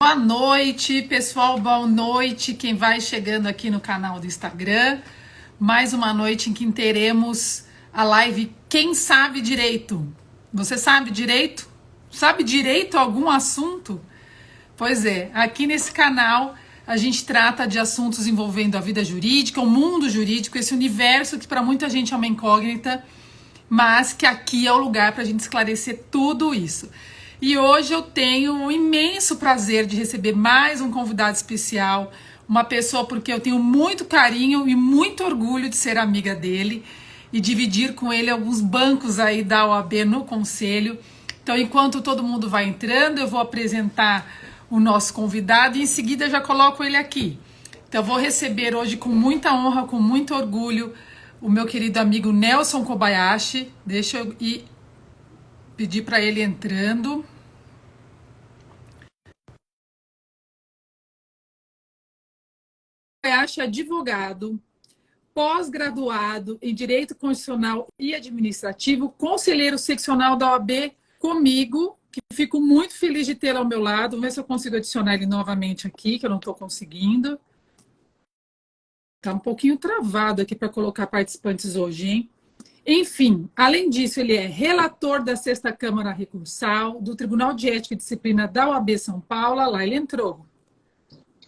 Boa noite, pessoal. Boa noite. Quem vai chegando aqui no canal do Instagram. Mais uma noite em que teremos a live Quem Sabe Direito. Você sabe direito? Sabe direito algum assunto? Pois é, aqui nesse canal a gente trata de assuntos envolvendo a vida jurídica, o mundo jurídico, esse universo que para muita gente é uma incógnita, mas que aqui é o lugar para a gente esclarecer tudo isso. E hoje eu tenho o imenso prazer de receber mais um convidado especial, uma pessoa porque eu tenho muito carinho e muito orgulho de ser amiga dele e dividir com ele alguns bancos aí da OAB no conselho. Então, enquanto todo mundo vai entrando, eu vou apresentar o nosso convidado e em seguida já coloco ele aqui. Então, eu vou receber hoje com muita honra, com muito orgulho, o meu querido amigo Nelson Kobayashi. Deixa eu ir pedir para ele entrando. Kobayashi é advogado, pós-graduado em Direito Constitucional e Administrativo, conselheiro seccional da OAB comigo, que fico muito feliz de tê-lo ao meu lado. Vamos ver se eu consigo adicionar ele novamente aqui, que eu não estou conseguindo. Está um pouquinho travado aqui para colocar participantes hoje, hein? Enfim, além disso, ele é relator da 6ª Câmara Recursal, do Tribunal de Ética e Disciplina da OAB São Paulo. Lá ele entrou.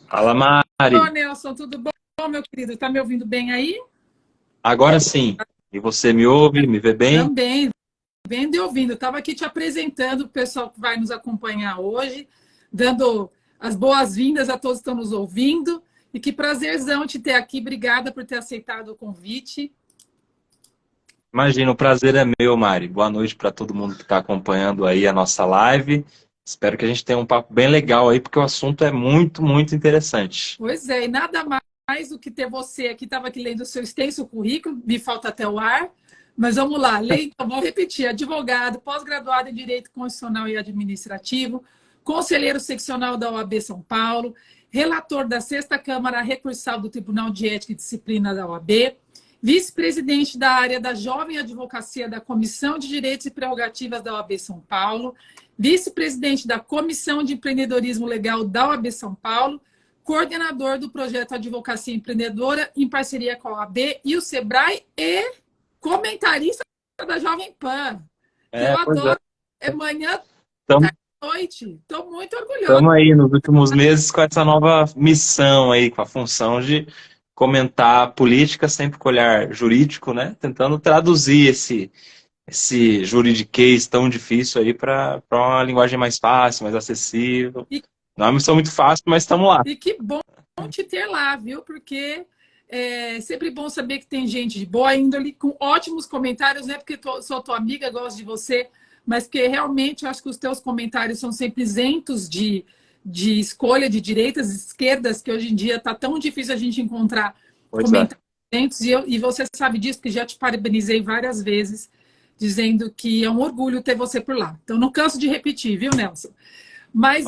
Fala, Mari. Ô, Nelson, tudo bom, meu querido? Está me ouvindo bem aí? Agora sim. E você me ouve, me vê bem? Também, vendo e ouvindo. Estava aqui te apresentando o pessoal que vai nos acompanhar hoje, dando as boas-vindas a todos que estão nos ouvindo. E que prazerzão te ter aqui. Obrigada por ter aceitado o convite. Imagina, o prazer é meu, Mari. Boa noite para todo mundo que está acompanhando aí a nossa live. Espero que a gente tenha um papo bem legal aí, porque o assunto é muito, muito interessante. Pois é, e nada mais do que ter você aqui. Estava aqui lendo o seu extenso currículo, me falta até o ar. Mas vamos lá, então, vou repetir. Advogado, pós-graduado em Direito Constitucional e Administrativo, conselheiro seccional da OAB São Paulo, relator da 6ª Câmara Recursal do Tribunal de Ética e Disciplina da OAB, vice-presidente da área da Jovem Advocacia da Comissão de Direitos e Prerrogativas da OAB São Paulo, vice-presidente da Comissão de Empreendedorismo Legal da OAB São Paulo, coordenador do projeto Advocacia Empreendedora em parceria com a OAB e o SEBRAE e comentarista da Jovem Pan. Eu adoro. É manhã, tarde, noite. Estou muito orgulhosa. Estamos aí nos últimos meses com essa nova missão aí, com a função de comentar política sempre com olhar jurídico, né? Tentando traduzir esse juridiquês tão difícil aí para uma linguagem mais fácil, mais acessível. Não é uma missão muito fácil, mas estamos lá. E que bom te ter lá, viu? Porque é sempre bom saber que tem gente de boa índole, com ótimos comentários, não é porque sou tua amiga, gosto de você, mas que realmente eu acho que os teus comentários são sempre isentos de escolha de direitas e esquerdas, que hoje em dia está tão difícil a gente encontrar comentários isentos, e você sabe disso, porque já te parabenizei várias vezes, dizendo que é um orgulho ter você por lá. Então, não canso de repetir, viu, Nelson? Mas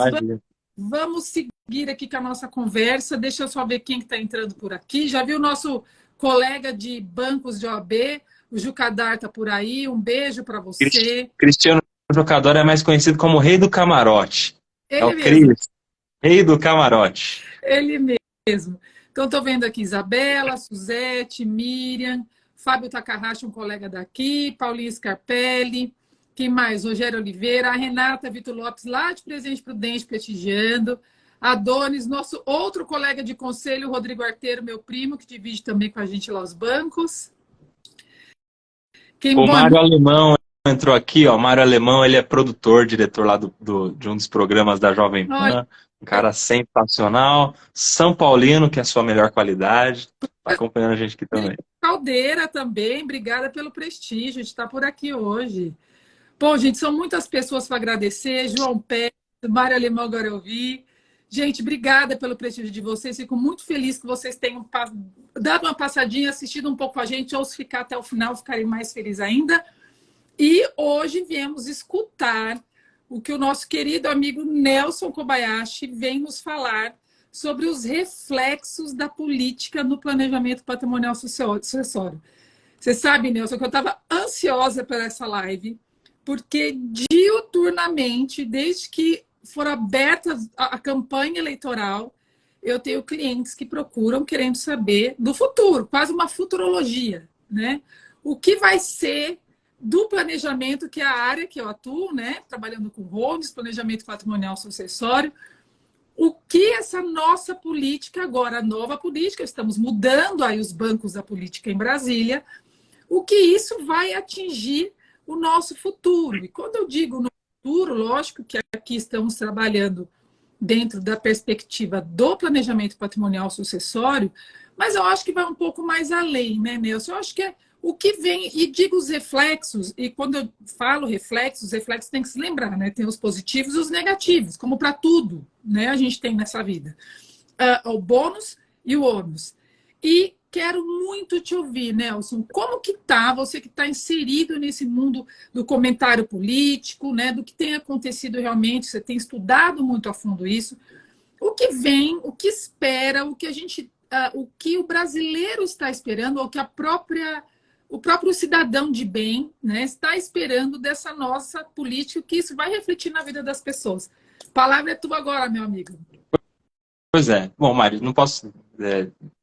vamos seguir aqui com a nossa conversa. Deixa eu só ver quem está entrando por aqui. Já viu o nosso colega de bancos de OAB, o Jucadar está por aí. Um beijo para você. Cristiano Jucador é mais conhecido como Rei do Camarote. Ele é o mesmo. Cris, Rei do Camarote. Ele mesmo. Então, estou vendo aqui Isabela, Suzete, Miriam, Fábio Takahashi, um colega daqui, Paulinho Scarpelli, quem mais? Rogério Oliveira, a Renata Vitor Lopes, lá de Presidente Prudente, prestigiando, Adonis, nosso outro colega de conselho, Rodrigo Arteiro, meu primo, que divide também com a gente lá os bancos. O Mário Alemão entrou aqui, ó. O Mário Alemão, ele é produtor, diretor lá de um dos programas da Jovem Pan. Um cara sensacional. São Paulino, que é a sua melhor qualidade. Está acompanhando a gente aqui também. Caldeira também, obrigada pelo prestígio de estar por aqui hoje. Bom, gente, são muitas pessoas para agradecer. João Pérez, Mário Alemão, agora eu vi. Gente, obrigada pelo prestígio de vocês. Fico muito feliz que vocês tenham dado uma passadinha, assistido um pouco a gente, ou se ficar até o final, ficarei mais feliz ainda. E hoje viemos escutar o que o nosso querido amigo Nelson Kobayashi vem nos falar sobre os reflexos da política no planejamento patrimonial sucessório. Você sabe, Nelson, que eu estava ansiosa por essa live, porque diuturnamente, desde que for aberta a campanha eleitoral, eu tenho clientes que procuram querendo saber do futuro, quase uma futurologia, né? O que vai ser do planejamento, que é a área que eu atuo, né? Trabalhando com holdings, planejamento patrimonial sucessório. O que essa nossa política, agora a nova política, estamos mudando aí os bancos da política em Brasília, o que isso vai atingir o nosso futuro. E quando eu digo no futuro, lógico que aqui estamos trabalhando dentro da perspectiva do planejamento patrimonial sucessório, mas eu acho que vai um pouco mais além, né, Nelson? Eu acho que é o que vem, e digo os reflexos, e quando eu falo reflexos, os reflexos tem que se lembrar, né? Tem os positivos e os negativos, como para tudo, né? A gente tem nessa vida. O bônus e o ônus. E quero muito te ouvir, Nelson. Como que tá, você que está inserido nesse mundo do comentário político, né, do que tem acontecido realmente, você tem estudado muito a fundo isso. O que vem, o que espera, o que a gente, o que o brasileiro está esperando, ou que o próprio cidadão de bem, né, está esperando dessa nossa política, que isso vai refletir na vida das pessoas. A palavra é tua agora, meu amigo. Pois é. Bom, Mari, não posso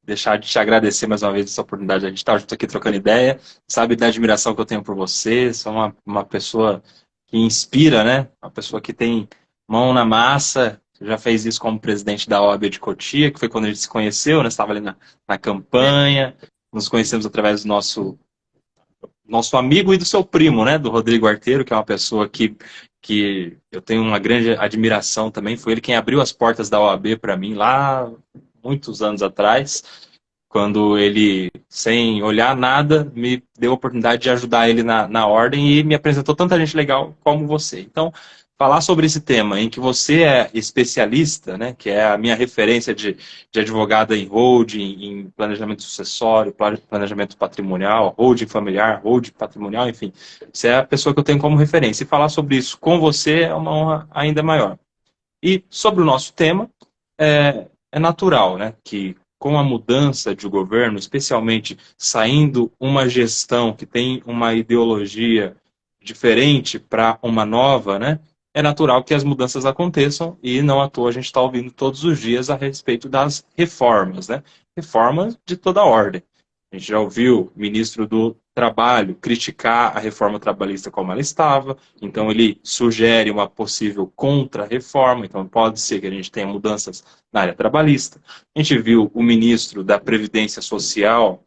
deixar de te agradecer mais uma vez essa oportunidade de a gente estar junto aqui trocando ideia. Sabe da admiração que eu tenho por você. Sou uma pessoa que inspira, né? Uma pessoa que tem mão na massa. Já fez isso como presidente da OAB de Cotia, que foi quando a gente se conheceu, né? Estava ali na campanha. Nos conhecemos através do nosso amigo e do seu primo, né? Do Rodrigo Arteiro, que é uma pessoa que eu tenho uma grande admiração também. Foi ele quem abriu as portas da OAB para mim lá muitos anos atrás, quando ele, sem olhar nada, me deu a oportunidade de ajudar ele na ordem e me apresentou tanta gente legal como você. Então, falar sobre esse tema em que você é especialista, né, que é a minha referência de advogada em holding, em planejamento sucessório, planejamento patrimonial, holding familiar, holding patrimonial, enfim, você é a pessoa que eu tenho como referência. E falar sobre isso com você é uma honra ainda maior. E sobre o nosso tema, é natural, né, que com a mudança de governo, especialmente saindo uma gestão que tem uma ideologia diferente para uma nova, né, é natural que as mudanças aconteçam e não à toa a gente está ouvindo todos os dias a respeito das reformas, né, reformas de toda ordem. A gente já ouviu o ministro do Trabalho criticar a reforma trabalhista como ela estava, então ele sugere uma possível contra-reforma, então pode ser que a gente tenha mudanças na área trabalhista. A gente viu o ministro da Previdência Social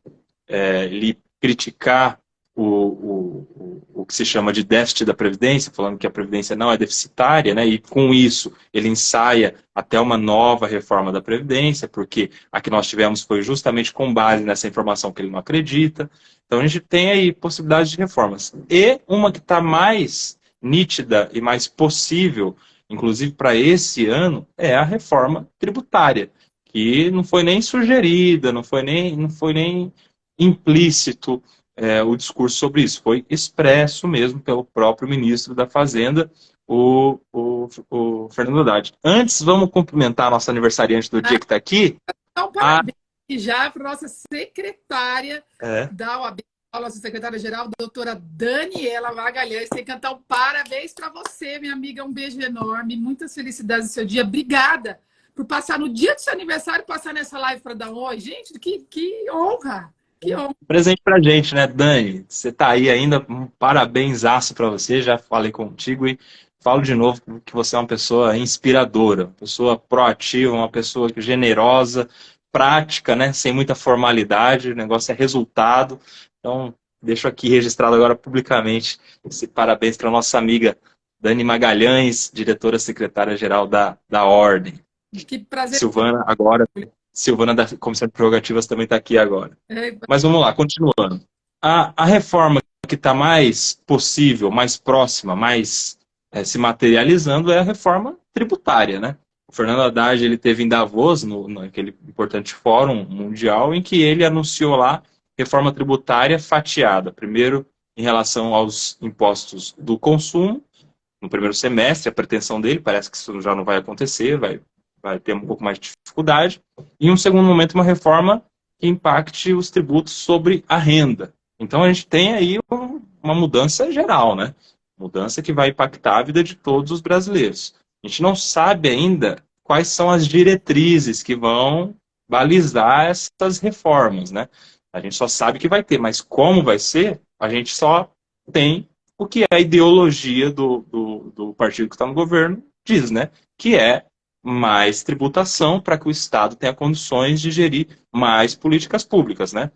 ele criticar o que se chama de déficit da Previdência, falando que a Previdência não é deficitária, né? E com isso ele ensaia até uma nova reforma da Previdência, porque a que nós tivemos foi justamente com base nessa informação que ele não acredita. Então a gente tem aí possibilidades de reformas. E uma que está mais nítida e mais possível, inclusive para esse ano, é a reforma tributária, que não foi nem sugerida, não foi nem implícito o discurso sobre isso. Foi expresso mesmo pelo próprio ministro da Fazenda, o Fernando Haddad. Antes, vamos cumprimentar a nossa aniversariante do dia que está aqui. Então, parabéns já para a nossa secretária da OAB, a nossa secretária-geral, doutora Daniela Magalhães. Tem que cantar um parabéns para você, minha amiga. Um beijo enorme, muitas felicidades no seu dia. Obrigada por passar no dia do seu aniversário, passar nessa live para dar um oi. Gente, que honra! Que honra. Presente pra gente, né, Dani? Você tá aí ainda, um parabenzaço para você, já falei contigo e falo de novo que você é uma pessoa inspiradora, uma pessoa proativa, uma pessoa generosa, prática, né, sem muita formalidade, o negócio é resultado. Então, deixo aqui registrado agora publicamente esse parabéns para nossa amiga Dani Magalhães, diretora secretária-geral da Ordem. Que prazer. Silvana da Comissão de Prerrogativas também está aqui agora. Mas vamos lá, continuando. A reforma que está mais possível, mais próxima, mais se materializando é a reforma tributária, né? O Fernando Haddad ele teve em Davos, naquele importante fórum mundial, em que ele anunciou lá reforma tributária fatiada. Primeiro, em relação aos impostos do consumo, no primeiro semestre, a pretensão dele, parece que isso já não vai acontecer, vai ter um pouco mais de dificuldade. E, em um segundo momento, uma reforma que impacte os tributos sobre a renda. Então, a gente tem aí uma mudança geral, né? Mudança que vai impactar a vida de todos os brasileiros. A gente não sabe ainda quais são as diretrizes que vão balizar essas reformas, né? A gente só sabe que vai ter, mas como vai ser, a gente só tem o que a ideologia do partido que está no governo diz, né? Que é mais tributação para que o Estado tenha condições de gerir mais políticas públicas, né?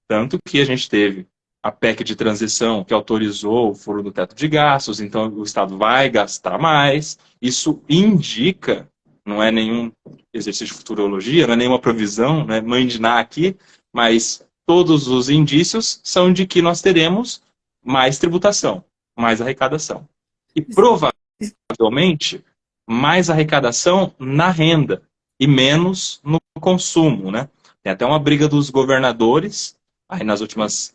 Tanto que a gente teve a PEC de transição que autorizou o furo do teto de gastos, então o Estado vai gastar mais. Isso indica, não é nenhum exercício de futurologia, não é nenhuma provisão, não é mãe de Ná aqui, mas todos os indícios são de que nós teremos mais tributação, mais arrecadação. E provavelmente mais arrecadação na renda e menos no consumo, né? Tem até uma briga dos governadores. Aí nos últimos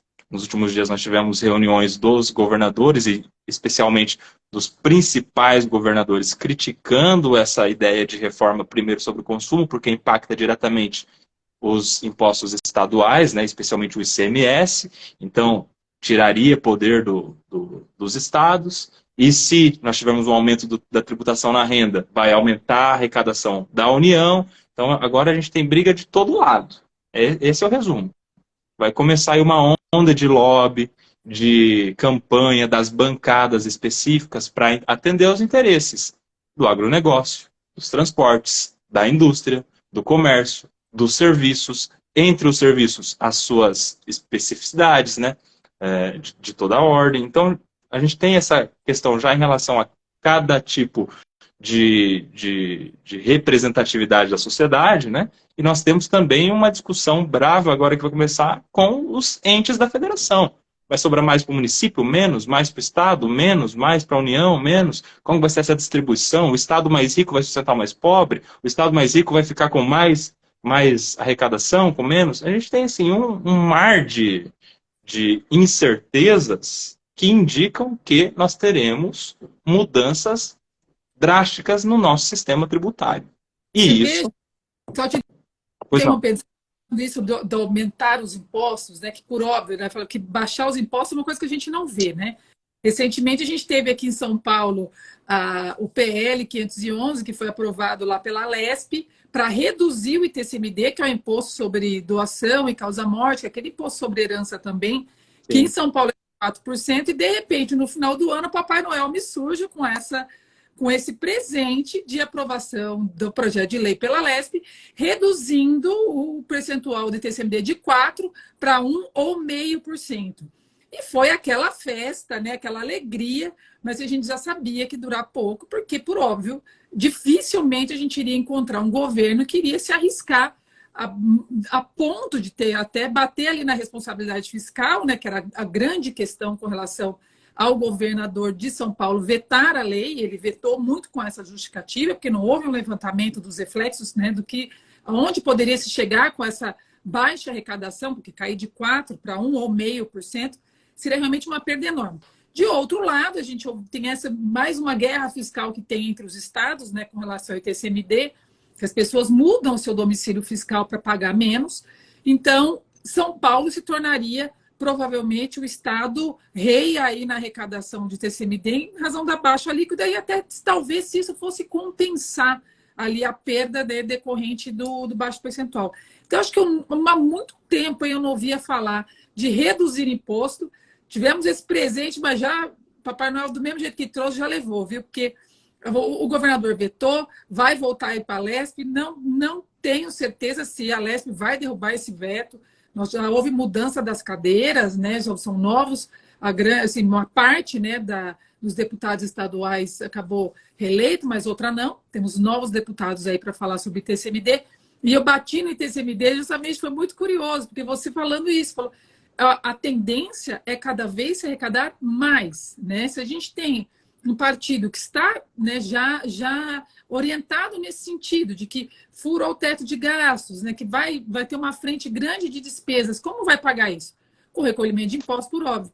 dias nós tivemos reuniões dos governadores e especialmente dos principais governadores criticando essa ideia de reforma primeiro sobre o consumo, porque impacta diretamente os impostos estaduais, né, especialmente o ICMS, então tiraria poder dos estados, e se nós tivermos um aumento da tributação na renda, vai aumentar a arrecadação da União, então agora a gente tem briga de todo lado. Esse é o resumo. Vai começar aí uma onda de lobby, de campanha das bancadas específicas para atender aos interesses do agronegócio, dos transportes, da indústria, do comércio, dos serviços, entre os serviços, as suas especificidades, né, de toda a ordem. Então, a gente tem essa questão já em relação a cada tipo de representatividade da sociedade, né? E nós temos também uma discussão brava agora que vai começar com os entes da federação. Vai sobrar mais para o município? Menos? Mais para o Estado? Menos? Mais para a União? Menos? Como vai ser essa distribuição? O Estado mais rico vai sustentar o mais pobre? O Estado mais rico vai ficar com mais arrecadação? Com menos? A gente tem assim, um mar de incertezas que indicam que nós teremos mudanças drásticas no nosso sistema tributário. E Você isso... Só te Pois não. interrompendo, isso de aumentar os impostos, né? Que por óbvio, né? Fala que baixar os impostos é uma coisa que a gente não vê, né? Recentemente a gente teve aqui em São Paulo o PL 511, que foi aprovado lá pela Lesp, para reduzir o ITCMD, que é o imposto sobre doação e causa-morte, aquele imposto sobre herança também, que em São Paulo é 4%, e de repente, no final do ano, o Papai Noel me surge com esse presente de aprovação do projeto de lei pela Lesp, reduzindo o percentual do ITCMD de 4% para 1 ou 0,5%. E foi aquela festa, né, aquela alegria, mas a gente já sabia que ia durar pouco, porque, por óbvio, dificilmente a gente iria encontrar um governo que iria se arriscar a ponto de ter até bater ali na responsabilidade fiscal, né, que era a grande questão com relação ao governador de São Paulo vetar a lei. Ele vetou muito com essa justificativa, porque não houve um levantamento dos reflexos, né, do que aonde poderia se chegar com essa baixa arrecadação, porque cair de 4% para 1 ou 0,5% seria realmente uma perda enorme. De outro lado, a gente tem mais uma guerra fiscal que tem entre os estados, né, com relação ao ITCMD, que as pessoas mudam o seu domicílio fiscal para pagar menos. Então, São Paulo se tornaria provavelmente o estado rei aí na arrecadação de TCMD em razão da baixa líquida, e até talvez se isso fosse compensar ali a perda decorrente do baixo percentual. Então, acho que há muito tempo eu não ouvia falar de reduzir imposto. Tivemos esse presente, mas já Papai Noel, do mesmo jeito que trouxe, já levou, viu? Porque o governador vetou, vai voltar aí para a Lesp, não tenho certeza se a Lesp vai derrubar esse veto. Já houve mudança das cadeiras, né? Já são novos, assim, uma parte, né, dos deputados estaduais acabou reeleito, mas outra não. Temos novos deputados aí para falar sobre ITCMD. E eu bati no ITCMD justamente, foi muito curioso, porque você falando isso, falou, a tendência é cada vez se arrecadar mais, né? Se a gente tem um partido que está, né, já orientado nesse sentido, de que furou o teto de gastos, né, que vai ter uma frente grande de despesas, como vai pagar isso? Com recolhimento de impostos, por óbvio.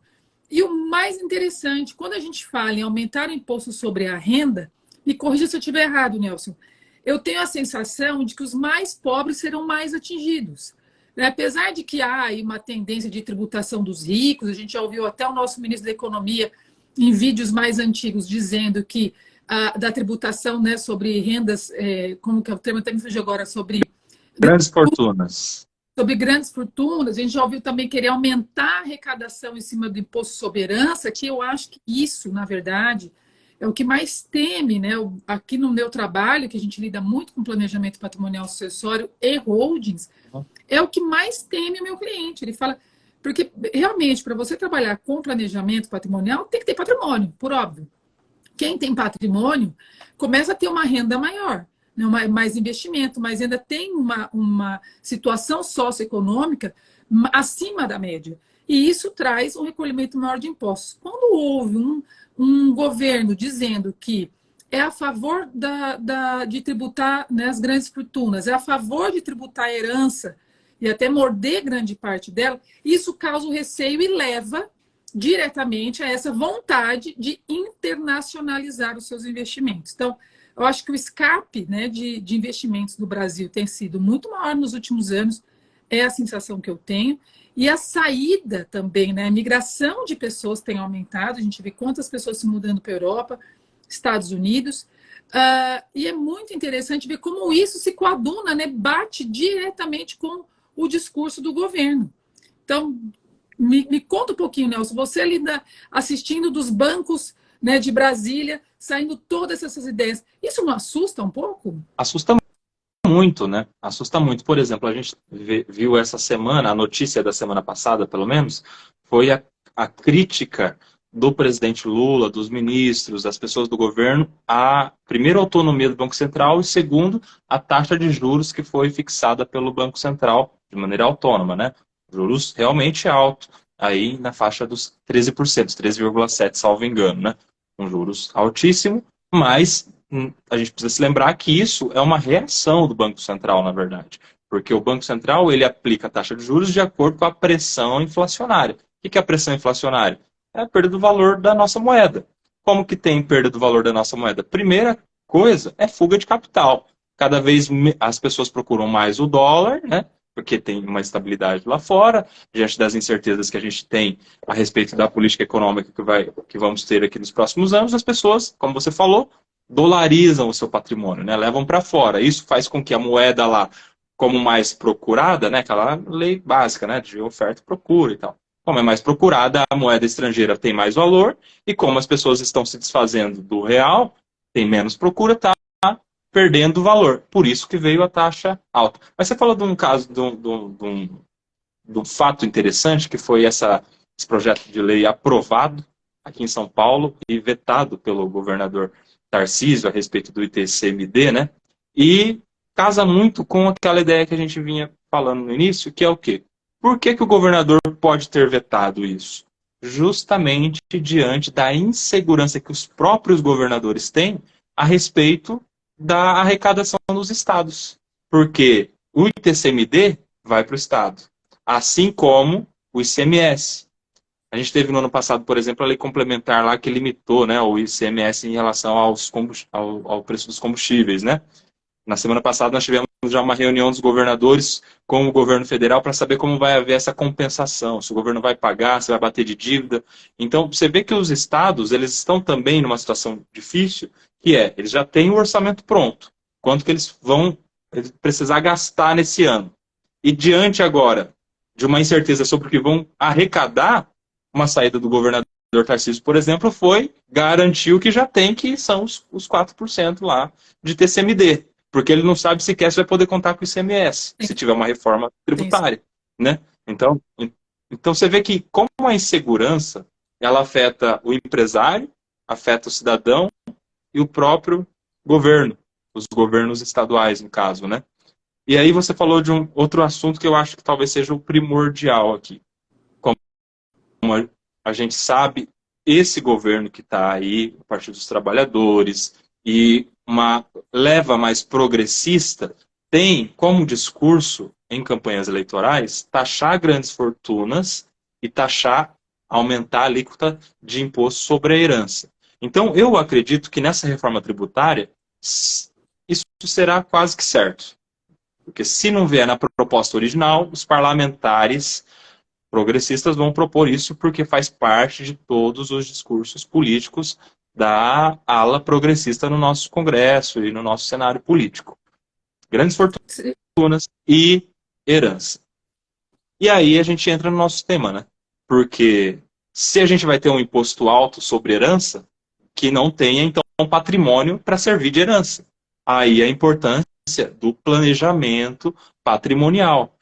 E o mais interessante, quando a gente fala em aumentar o imposto sobre a renda, me corrija se eu estiver errado, Nelson, eu tenho a sensação de que os mais pobres serão mais atingidos. Apesar de que há aí uma tendência de tributação dos ricos, a gente já ouviu até o nosso ministro da Economia em vídeos mais antigos dizendo que da tributação, né, sobre rendas, como que é o termo, até me fugiu agora, Grandes fortunas. sobre grandes fortunas. A gente já ouviu também querer aumentar a arrecadação em cima do imposto sobre herança, que eu acho que isso, na verdade, é o que mais teme, né? Aqui no meu trabalho, que a gente lida muito com planejamento patrimonial sucessório e holdings, é o que mais teme o meu cliente. Ele fala, porque realmente, para você trabalhar com planejamento patrimonial, tem que ter patrimônio, por óbvio. Quem tem patrimônio começa a ter uma renda maior, né, mais investimento, mas ainda tem uma situação socioeconômica acima da média. E isso traz um recolhimento maior de impostos. Quando houve um governo dizendo que é a favor de tributar, né, as grandes fortunas, é a favor de tributar a herança e até morder grande parte dela, isso causa um receio e leva diretamente a essa vontade de internacionalizar os seus investimentos. Então, eu acho que o escape, né, de investimentos no Brasil tem sido muito maior nos últimos anos, é a sensação que eu tenho, e a saída também, né, a migração de pessoas tem aumentado, a gente vê quantas pessoas se mudando para a Europa, Estados Unidos, e é muito interessante ver como isso se coaduna, né, bate diretamente com o discurso do governo. Então, me conta um pouquinho, Nelson, você ali assistindo dos bancos, né, de Brasília, saindo todas essas ideias, isso não assusta um pouco? Assusta muito, né? Assusta muito. Por exemplo, a gente viu essa semana, a notícia da semana passada, pelo menos, foi a crítica do presidente Lula, dos ministros, das pessoas do governo, a, primeiro, a autonomia do Banco Central e, segundo, a taxa de juros que foi fixada pelo Banco Central de maneira autônoma, né? Juros realmente altos, aí na faixa dos 13%, 13,7%, salvo engano, né? Um juros altíssimo, mas a gente precisa se lembrar que isso é uma reação do Banco Central, na verdade. Porque o Banco Central, ele aplica a taxa de juros de acordo com a pressão inflacionária. O que é a pressão inflacionária? É a perda do valor da nossa moeda. Como que tem perda do valor da nossa moeda? Primeira coisa é fuga de capital. Cada vez as pessoas procuram mais o dólar, né? Porque tem uma estabilidade lá fora, diante das incertezas que a gente tem a respeito da política econômica que vamos ter aqui nos próximos anos, as pessoas, como você falou, dolarizam o seu patrimônio, né? Levam para fora. Isso faz com que a moeda lá, como mais procurada, né? Aquela lei básica, né? De oferta e procura e tal. Como é mais procurada, a moeda estrangeira tem mais valor, e como as pessoas estão se desfazendo do real, tem menos procura, tá perdendo valor. Por isso que veio a taxa alta. Mas você falou de um caso, de um fato interessante, que foi esse projeto de lei aprovado aqui em São Paulo e vetado pelo governador Tarcísio a respeito do ITCMD, né? E casa muito com aquela ideia que a gente vinha falando no início, que é o quê? Por que o governador pode ter vetado isso? Justamente diante da insegurança que os próprios governadores têm a respeito da arrecadação dos estados. Porque o ITCMD vai para o estado, assim como o ICMS. A gente teve no ano passado, por exemplo, a lei complementar lá que limitou, né, o ICMS em relação ao preço dos combustíveis, né? Na semana passada nós tivemos já uma reunião dos governadores com o governo federal para saber como vai haver essa compensação, se o governo vai pagar, se vai bater de dívida. Então, você vê que os estados, eles estão também numa situação difícil, que é, eles já têm o orçamento pronto, quanto que eles vão precisar gastar nesse ano. E diante agora de uma incerteza sobre o que vão arrecadar, uma saída do governador Tarcísio, por exemplo, foi garantir o que já tem, que são os 4% lá de TCMD. Porque ele não sabe sequer se vai poder contar com o ICMS, se tiver uma reforma tributária, né? Então você vê que como a insegurança, ela afeta o empresário, afeta o cidadão e o próprio governo, os governos estaduais, no caso, né? E aí você falou de um outro assunto que eu acho que talvez seja o primordial aqui. Como a gente sabe, esse governo que está aí, o Partido dos Trabalhadores, e uma leva mais progressista, tem como discurso em campanhas eleitorais taxar grandes fortunas e aumentar a alíquota de imposto sobre a herança. Então, eu acredito que nessa reforma tributária, isso será quase que certo. Porque se não vier na proposta original, os parlamentares progressistas vão propor isso porque faz parte de todos os discursos políticos da ala progressista no nosso Congresso e no nosso cenário político. Grandes fortunas e herança. E aí a gente entra no nosso tema, né? Porque se a gente vai ter um imposto alto sobre herança, que não tenha, então, um patrimônio para servir de herança. Aí a importância do planejamento patrimonial,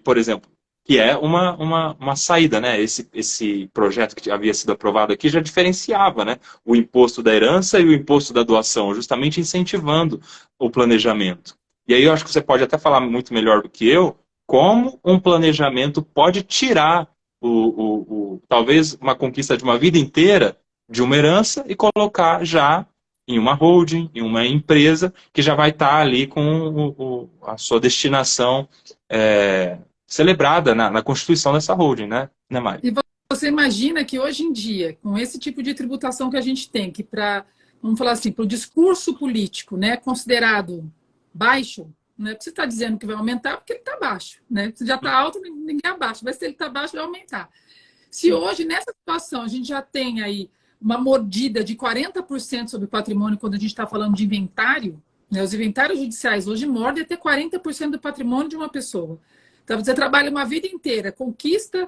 por exemplo, que é uma saída, né? Esse projeto que havia sido aprovado aqui já diferenciava, né? O imposto da herança e o imposto da doação, justamente incentivando o planejamento. E aí eu acho que você pode até falar muito melhor do que eu, como um planejamento pode tirar talvez uma conquista de uma vida inteira de uma herança e colocar já em uma holding, em uma empresa que já vai estar ali com a sua destinação celebrada na constituição dessa holding, né, Mário? E você imagina que hoje em dia, com esse tipo de tributação que a gente tem, que vamos falar assim, para o discurso político, né, considerado baixo, né, porque você está dizendo que vai aumentar porque ele está baixo, né? Se já está alto, ninguém abaixa, mas se ele está baixo, vai aumentar. Se hoje, nessa situação, a gente já tem aí uma mordida de 40% sobre o patrimônio quando a gente está falando de inventário, né? Os inventários judiciais hoje mordem até 40% do patrimônio de uma pessoa. Então, você trabalha uma vida inteira, conquista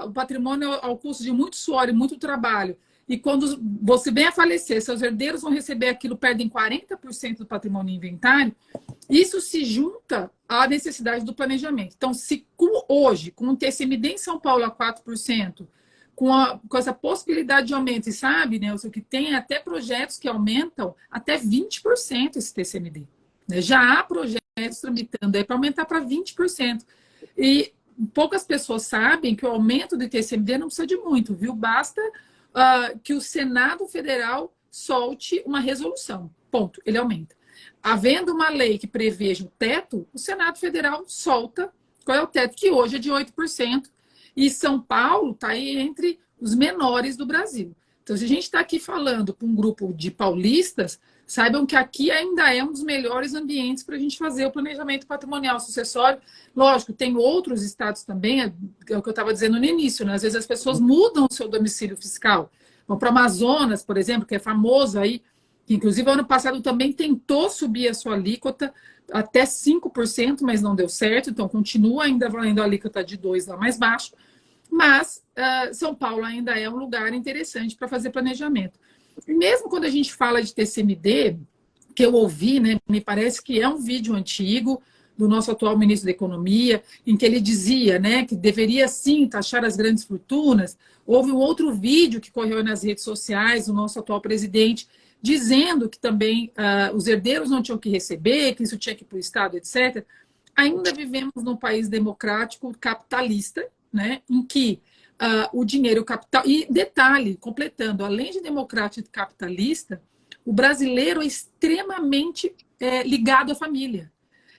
o patrimônio ao custo de muito suor e muito trabalho, e quando você vem a falecer, seus herdeiros vão receber aquilo, perdem 40% do patrimônio em inventário, isso se junta à necessidade do planejamento. Então, se hoje, com um TCMD em São Paulo a 4%, com essa possibilidade de aumento, e sabe, Nelson, que tem até projetos que aumentam até 20% esse TCMD. Né? Já há projetos tramitando aí para aumentar para 20%. E poucas pessoas sabem que o aumento do TCMD não precisa de muito, viu? Basta que o Senado Federal solte uma resolução. Ponto, ele aumenta. Havendo uma lei que preveja o teto, o Senado Federal solta qual é o teto, que hoje é de 8%, e São Paulo está aí entre os menores do Brasil. Então, se a gente está aqui falando com um grupo de paulistas, saibam que aqui ainda é um dos melhores ambientes para a gente fazer o planejamento patrimonial sucessório. Lógico, tem outros estados também, é o que eu estava dizendo no início, né? Às vezes as pessoas mudam o seu domicílio fiscal. Vão para o Amazonas, por exemplo, que é famoso aí, que inclusive ano passado também tentou subir a sua alíquota até 5%, mas não deu certo, então continua ainda valendo a alíquota de 2% lá mais baixo, mas São Paulo ainda é um lugar interessante para fazer planejamento. E mesmo quando a gente fala de TCMD, que eu ouvi, né, me parece que é um vídeo antigo do nosso atual ministro da Economia, em que ele dizia, né, que deveria sim taxar as grandes fortunas. Houve um outro vídeo que correu nas redes sociais do nosso atual presidente, dizendo que também os herdeiros não tinham que receber, que isso tinha que ir para o Estado, etc. Ainda vivemos num país democrático capitalista, né, em que o dinheiro capital... E detalhe, completando, além de democrático e capitalista, o brasileiro é extremamente ligado à família.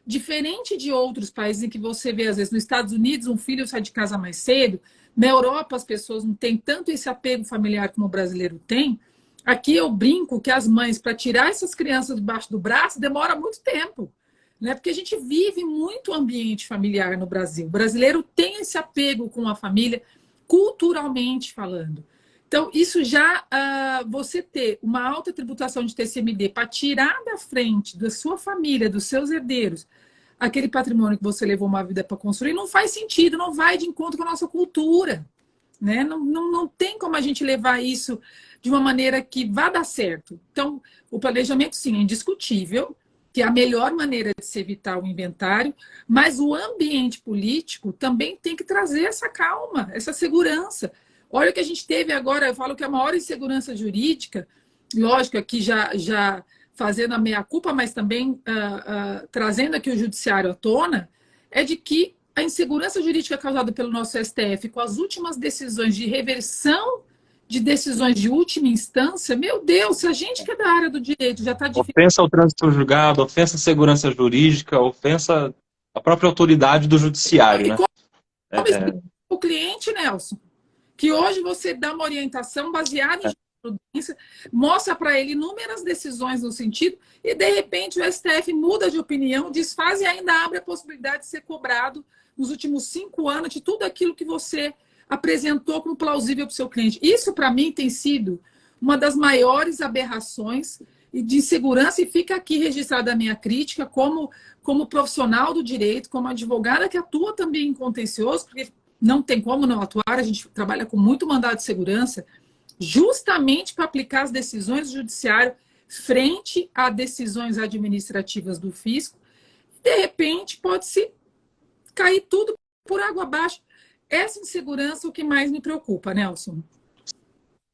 Diferente de outros países em que você vê, às vezes, nos Estados Unidos, um filho sai de casa mais cedo, na Europa as pessoas não têm tanto esse apego familiar como o brasileiro tem. Aqui eu brinco que as mães, para tirar essas crianças debaixo do braço, demora muito tempo. Né? Porque a gente vive muito ambiente familiar no Brasil. O brasileiro tem esse apego com a família, culturalmente falando. Então, isso já, você ter uma alta tributação de TCMD para tirar da frente da sua família, dos seus herdeiros, aquele patrimônio que você levou uma vida para construir, não faz sentido, não vai de encontro com a nossa cultura. Né? Não tem como a gente levar isso de uma maneira que vá dar certo. Então, o planejamento, sim, é indiscutível, que é a melhor maneira de se evitar o inventário, mas o ambiente político também tem que trazer essa calma, essa segurança. Olha o que a gente teve agora, eu falo que a maior insegurança jurídica, lógico, aqui já fazendo a meia-culpa, mas também trazendo aqui o judiciário à tona, é de que a insegurança jurídica causada pelo nosso STF com as últimas decisões de reversão de decisões de última instância, meu Deus, se a gente que é da área do direito já está difícil... Ofensa ao trânsito julgado, ofensa à segurança jurídica, ofensa à própria autoridade do judiciário, né? Como explicar o cliente, Nelson, que hoje você dá uma orientação baseada em jurisprudência, mostra para ele inúmeras decisões no sentido, e de repente o STF muda de opinião, desfaz e ainda abre a possibilidade de ser cobrado nos últimos 5 anos de tudo aquilo que você apresentou como plausível para o seu cliente. Isso, para mim, tem sido uma das maiores aberrações e de insegurança, e fica aqui registrada a minha crítica como profissional do direito, como advogada que atua também em contencioso, porque não tem como não atuar, a gente trabalha com muito mandado de segurança, justamente para aplicar as decisões do judiciário frente a decisões administrativas do fisco. De repente, pode-se cair tudo por água abaixo. Essa insegurança é o que mais me preocupa, Nelson.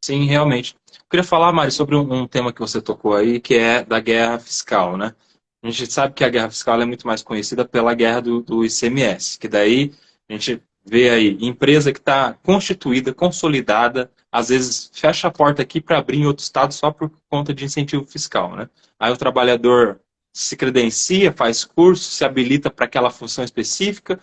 Sim, realmente. Eu queria falar, Mari, sobre um tema que você tocou aí, que é da guerra fiscal, né? A gente sabe que a guerra fiscal é muito mais conhecida pela guerra do ICMS, que daí a gente vê aí empresa que está constituída, consolidada, às vezes fecha a porta aqui para abrir em outro estado só por conta de incentivo fiscal, né? Aí o trabalhador se credencia, faz curso, se habilita para aquela função específica,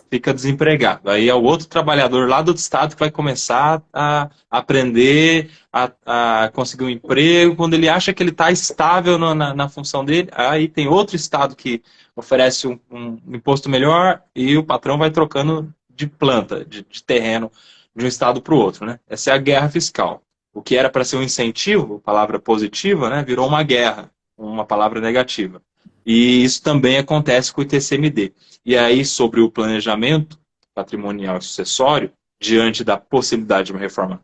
fica desempregado. Aí é o outro trabalhador lá do outro estado que vai começar a aprender, a conseguir um emprego. Quando ele acha que ele está estável na função dele, aí tem outro estado que oferece um imposto melhor e o patrão vai trocando de planta, de terreno, de um estado para o outro, né? Essa é a guerra fiscal. O que era para ser um incentivo, palavra positiva, né, virou uma guerra, uma palavra negativa. E isso também acontece com o ITCMD. E aí, sobre o planejamento patrimonial e sucessório, diante da possibilidade de uma reforma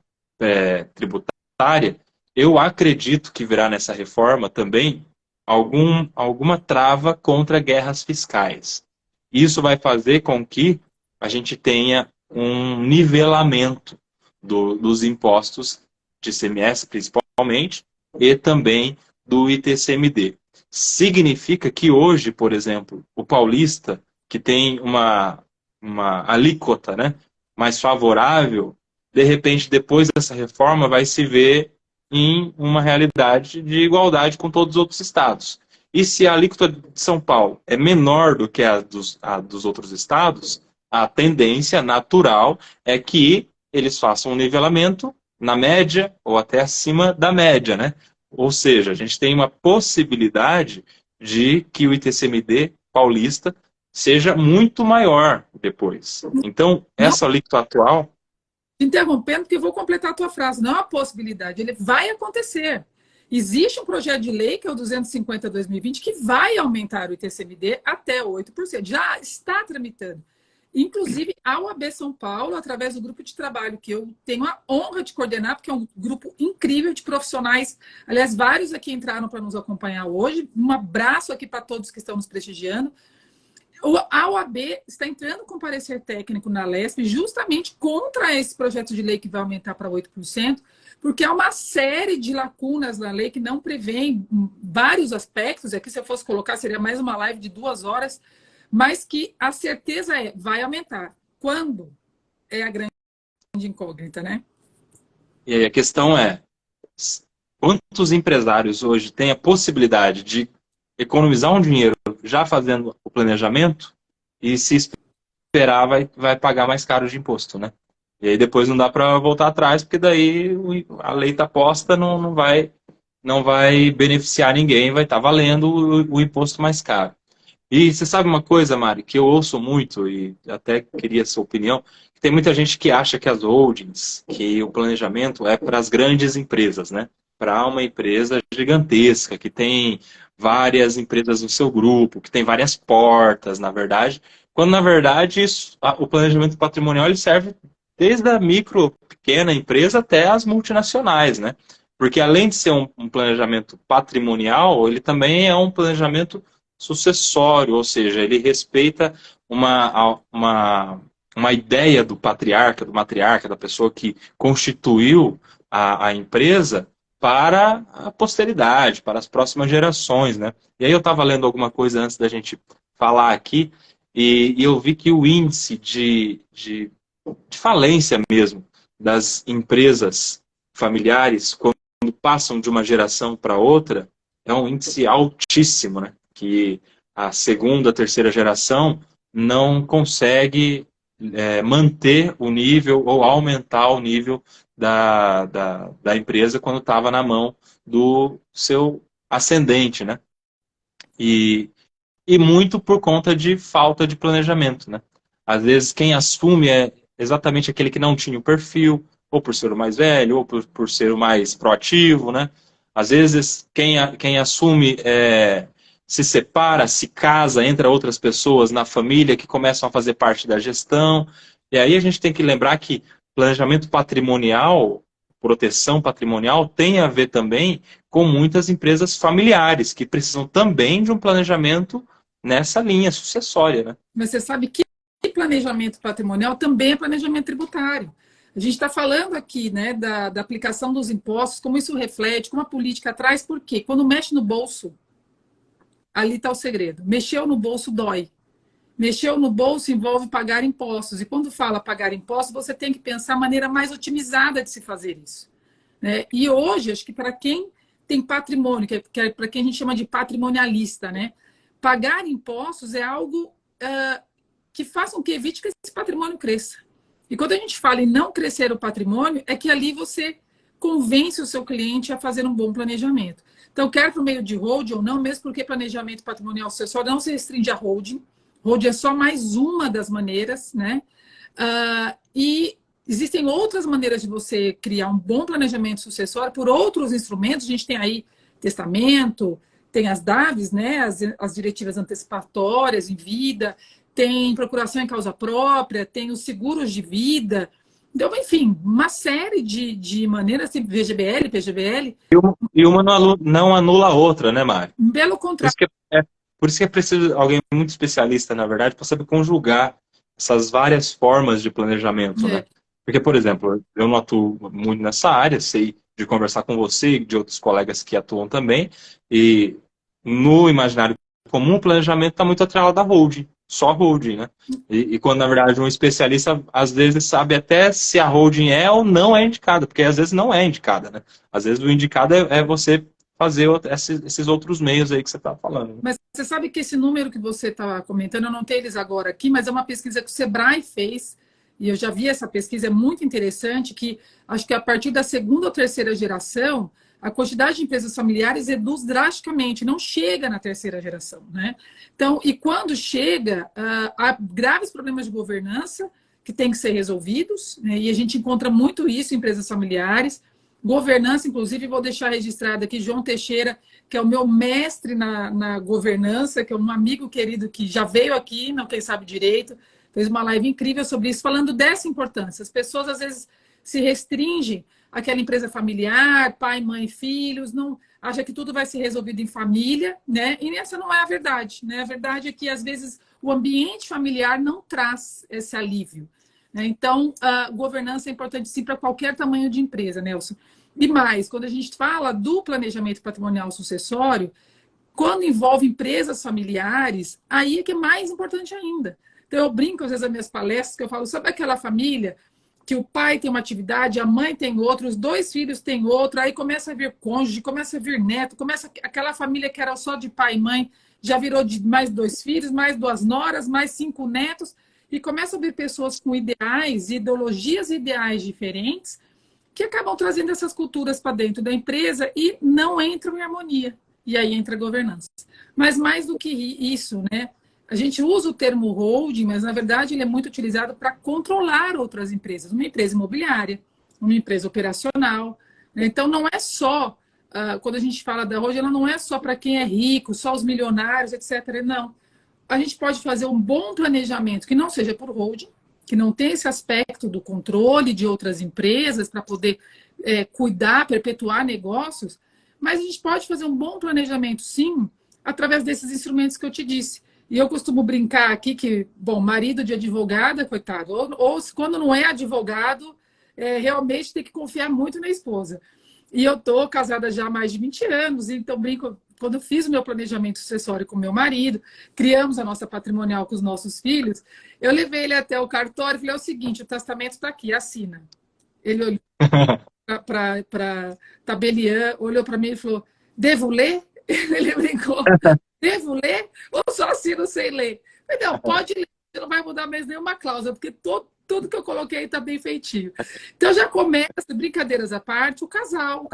tributária, eu acredito que virá nessa reforma também alguma trava contra guerras fiscais. Isso vai fazer com que a gente tenha um nivelamento dos impostos de ICMS, principalmente, e também do ITCMD. Significa que hoje, por exemplo, o paulista, que tem uma alíquota, né, mais favorável, de repente, depois dessa reforma, vai se ver em uma realidade de igualdade com todos os outros estados. E se a alíquota de São Paulo é menor do que a dos outros estados, a tendência natural é que eles façam um nivelamento na média ou até acima da média, né? Ou seja, a gente tem uma possibilidade de que o ITCMD paulista seja muito maior depois. Então, Não, essa alíquota atual... interrompendo, porque eu vou completar a tua frase. Não é uma possibilidade, ele vai acontecer. Existe um projeto de lei, que é o 250/2020, que vai aumentar o ITCMD até 8%. Já está tramitando. Inclusive, a OAB São Paulo, através do grupo de trabalho, que eu tenho a honra de coordenar, porque é um grupo incrível de profissionais. Aliás, vários aqui entraram para nos acompanhar hoje. Um abraço aqui para todos que estão nos prestigiando. A OAB está entrando com parecer técnico na LESP justamente contra esse projeto de lei que vai aumentar para 8%, porque há uma série de lacunas na lei que não prevêem vários aspectos. Aqui, se eu fosse colocar, seria mais uma live de 2 horas, mas que a certeza vai aumentar. Quando? É a grande incógnita, né? E aí a questão é, quantos empresários hoje têm a possibilidade de economizar um dinheiro já fazendo o planejamento e se esperar vai pagar mais caro de imposto, né? E aí depois não dá para voltar atrás, porque daí a lei está posta, não vai beneficiar ninguém, vai estar valendo o imposto mais caro. E você sabe uma coisa, Mari, que eu ouço muito, e até queria a sua opinião, que tem muita gente que acha que as holdings, que o planejamento é para as grandes empresas, né? Para uma empresa gigantesca, que tem várias empresas no seu grupo, que tem várias portas, na verdade, quando na verdade o planejamento patrimonial ele serve desde a micro, pequena empresa até as multinacionais, né? Porque além de ser um planejamento patrimonial, ele também é um planejamento sucessório, ou seja, ele respeita uma ideia do patriarca, do matriarca, da pessoa que constituiu a empresa para a posteridade, para as próximas gerações, né? E aí eu estava lendo alguma coisa antes da gente falar aqui, e eu vi que o índice de falência mesmo das empresas familiares, quando passam de uma geração para outra, é um índice altíssimo, né? Que a segunda, terceira geração não consegue manter o nível ou aumentar o nível da empresa quando estava na mão do seu ascendente, né? E muito por conta de falta de planejamento, né? Às vezes quem assume é exatamente aquele que não tinha o perfil, ou por ser o mais velho, ou por ser o mais proativo, né? Às vezes, quem assume se separa, se casa, entra outras pessoas na família que começam a fazer parte da gestão. E aí a gente tem que lembrar que planejamento patrimonial, proteção patrimonial, tem a ver também com muitas empresas familiares, que precisam também de um planejamento nessa linha sucessória, né? Mas você sabe que planejamento patrimonial também é planejamento tributário. A gente está falando aqui, né, da aplicação dos impostos, como isso reflete, como a política traz, por quê? Quando mexe no bolso, ali está o segredo. Mexeu no bolso, dói. Mexeu no bolso envolve pagar impostos. E quando fala pagar impostos, você tem que pensar a maneira mais otimizada de se fazer isso, né? E hoje, acho que para quem tem patrimônio, que é para quem a gente chama de patrimonialista, né? Pagar impostos é algo que faça com que evite que esse patrimônio cresça. E quando a gente fala em não crescer o patrimônio, é que ali você convence o seu cliente a fazer um bom planejamento. Então, quer por meio de holding ou não, mesmo porque planejamento patrimonial sucessório não se restringe a holding. Holding é só mais uma das maneiras, né? E existem outras maneiras de você criar um bom planejamento sucessório por outros instrumentos. A gente tem aí testamento, tem as DAVs, né? As diretivas antecipatórias em vida, tem procuração em causa própria, tem os seguros de vida. Então, enfim, uma série de maneiras, assim, VGBL, PGBL. E uma não anula a outra, né, Mário? Pelo Por contrário. isso por isso que é preciso alguém muito especialista, na verdade, para saber conjugar essas várias formas de planejamento, né? Porque, por exemplo, eu não atuo muito nessa área, sei de conversar com você e de outros colegas que atuam também, e no imaginário comum, o planejamento está muito atrelado à holding, só holding, né? E quando, na verdade, um especialista, às vezes, sabe até se a holding é ou não é indicada, porque às vezes não é indicada, né? Às vezes o indicado é você fazer esses outros meios aí que você está falando. Né? Mas você sabe que esse número que você está comentando, eu não tenho eles agora aqui, mas é uma pesquisa que o Sebrae fez, e eu já vi essa pesquisa, é muito interessante, que acho que a partir da segunda ou terceira geração, a quantidade de empresas familiares reduz drasticamente, não chega na terceira geração, né? Então, e quando chega, há graves problemas de governança que têm que ser resolvidos, né? E a gente encontra muito isso em empresas familiares. Governança, inclusive, vou deixar registrado aqui, João Teixeira, que é o meu mestre na governança, que é um amigo querido que já veio aqui, não quem sabe direito, fez uma live incrível sobre isso, falando dessa importância. As pessoas, às vezes, se restringem àquela empresa familiar, pai, mãe, filhos, não acha que tudo vai ser resolvido em família, né? E essa não é a verdade, né? A verdade é que, às vezes, o ambiente familiar não traz esse alívio. Então, a governança é importante sim para qualquer tamanho de empresa, Nelson. E mais, quando a gente fala do planejamento patrimonial sucessório, quando envolve empresas familiares, aí é que é mais importante ainda. Então, eu brinco às vezes nas minhas palestras, que eu falo, sabe aquela família que o pai tem uma atividade, a mãe tem outra, os dois filhos têm outra, aí começa a vir cônjuge, começa a vir neto, começa aquela família que era só de pai e mãe, já virou de mais 2 filhos, mais 2 noras, mais 5 netos, e começa a vir pessoas com ideais, ideologias e ideais diferentes, que acabam trazendo essas culturas para dentro da empresa e não entram em harmonia. E aí entra a governança. Mas mais do que isso, né? A gente usa o termo holding, mas na verdade ele é muito utilizado para controlar outras empresas. Uma empresa imobiliária, uma empresa operacional. Né? Então não é só, quando a gente fala da holding, ela não é só para quem é rico, só os milionários, etc. Não. A gente pode fazer um bom planejamento que não seja por holding, que não tenha esse aspecto do controle de outras empresas para poder cuidar, perpetuar negócios, mas a gente pode fazer um bom planejamento, sim, através desses instrumentos que eu te disse. E eu costumo brincar aqui que, bom, marido de advogada, coitado, ou quando não é advogado, realmente tem que confiar muito na esposa. E eu estou casada já há mais de 20 anos, então brinco, quando eu fiz o meu planejamento sucessório com meu marido, criamos a nossa patrimonial com os nossos filhos, eu levei ele até o cartório e falei, é o seguinte, o testamento está aqui, assina. Ele olhou para tabeliã, olhou para mim e falou, devo ler? Ele brincou, devo ler ou só assino sem ler? Eu falei, não, pode ler, você não vai mudar mais nenhuma cláusula, porque tudo que eu coloquei está bem feitinho. Então já começa, brincadeiras à parte, o casal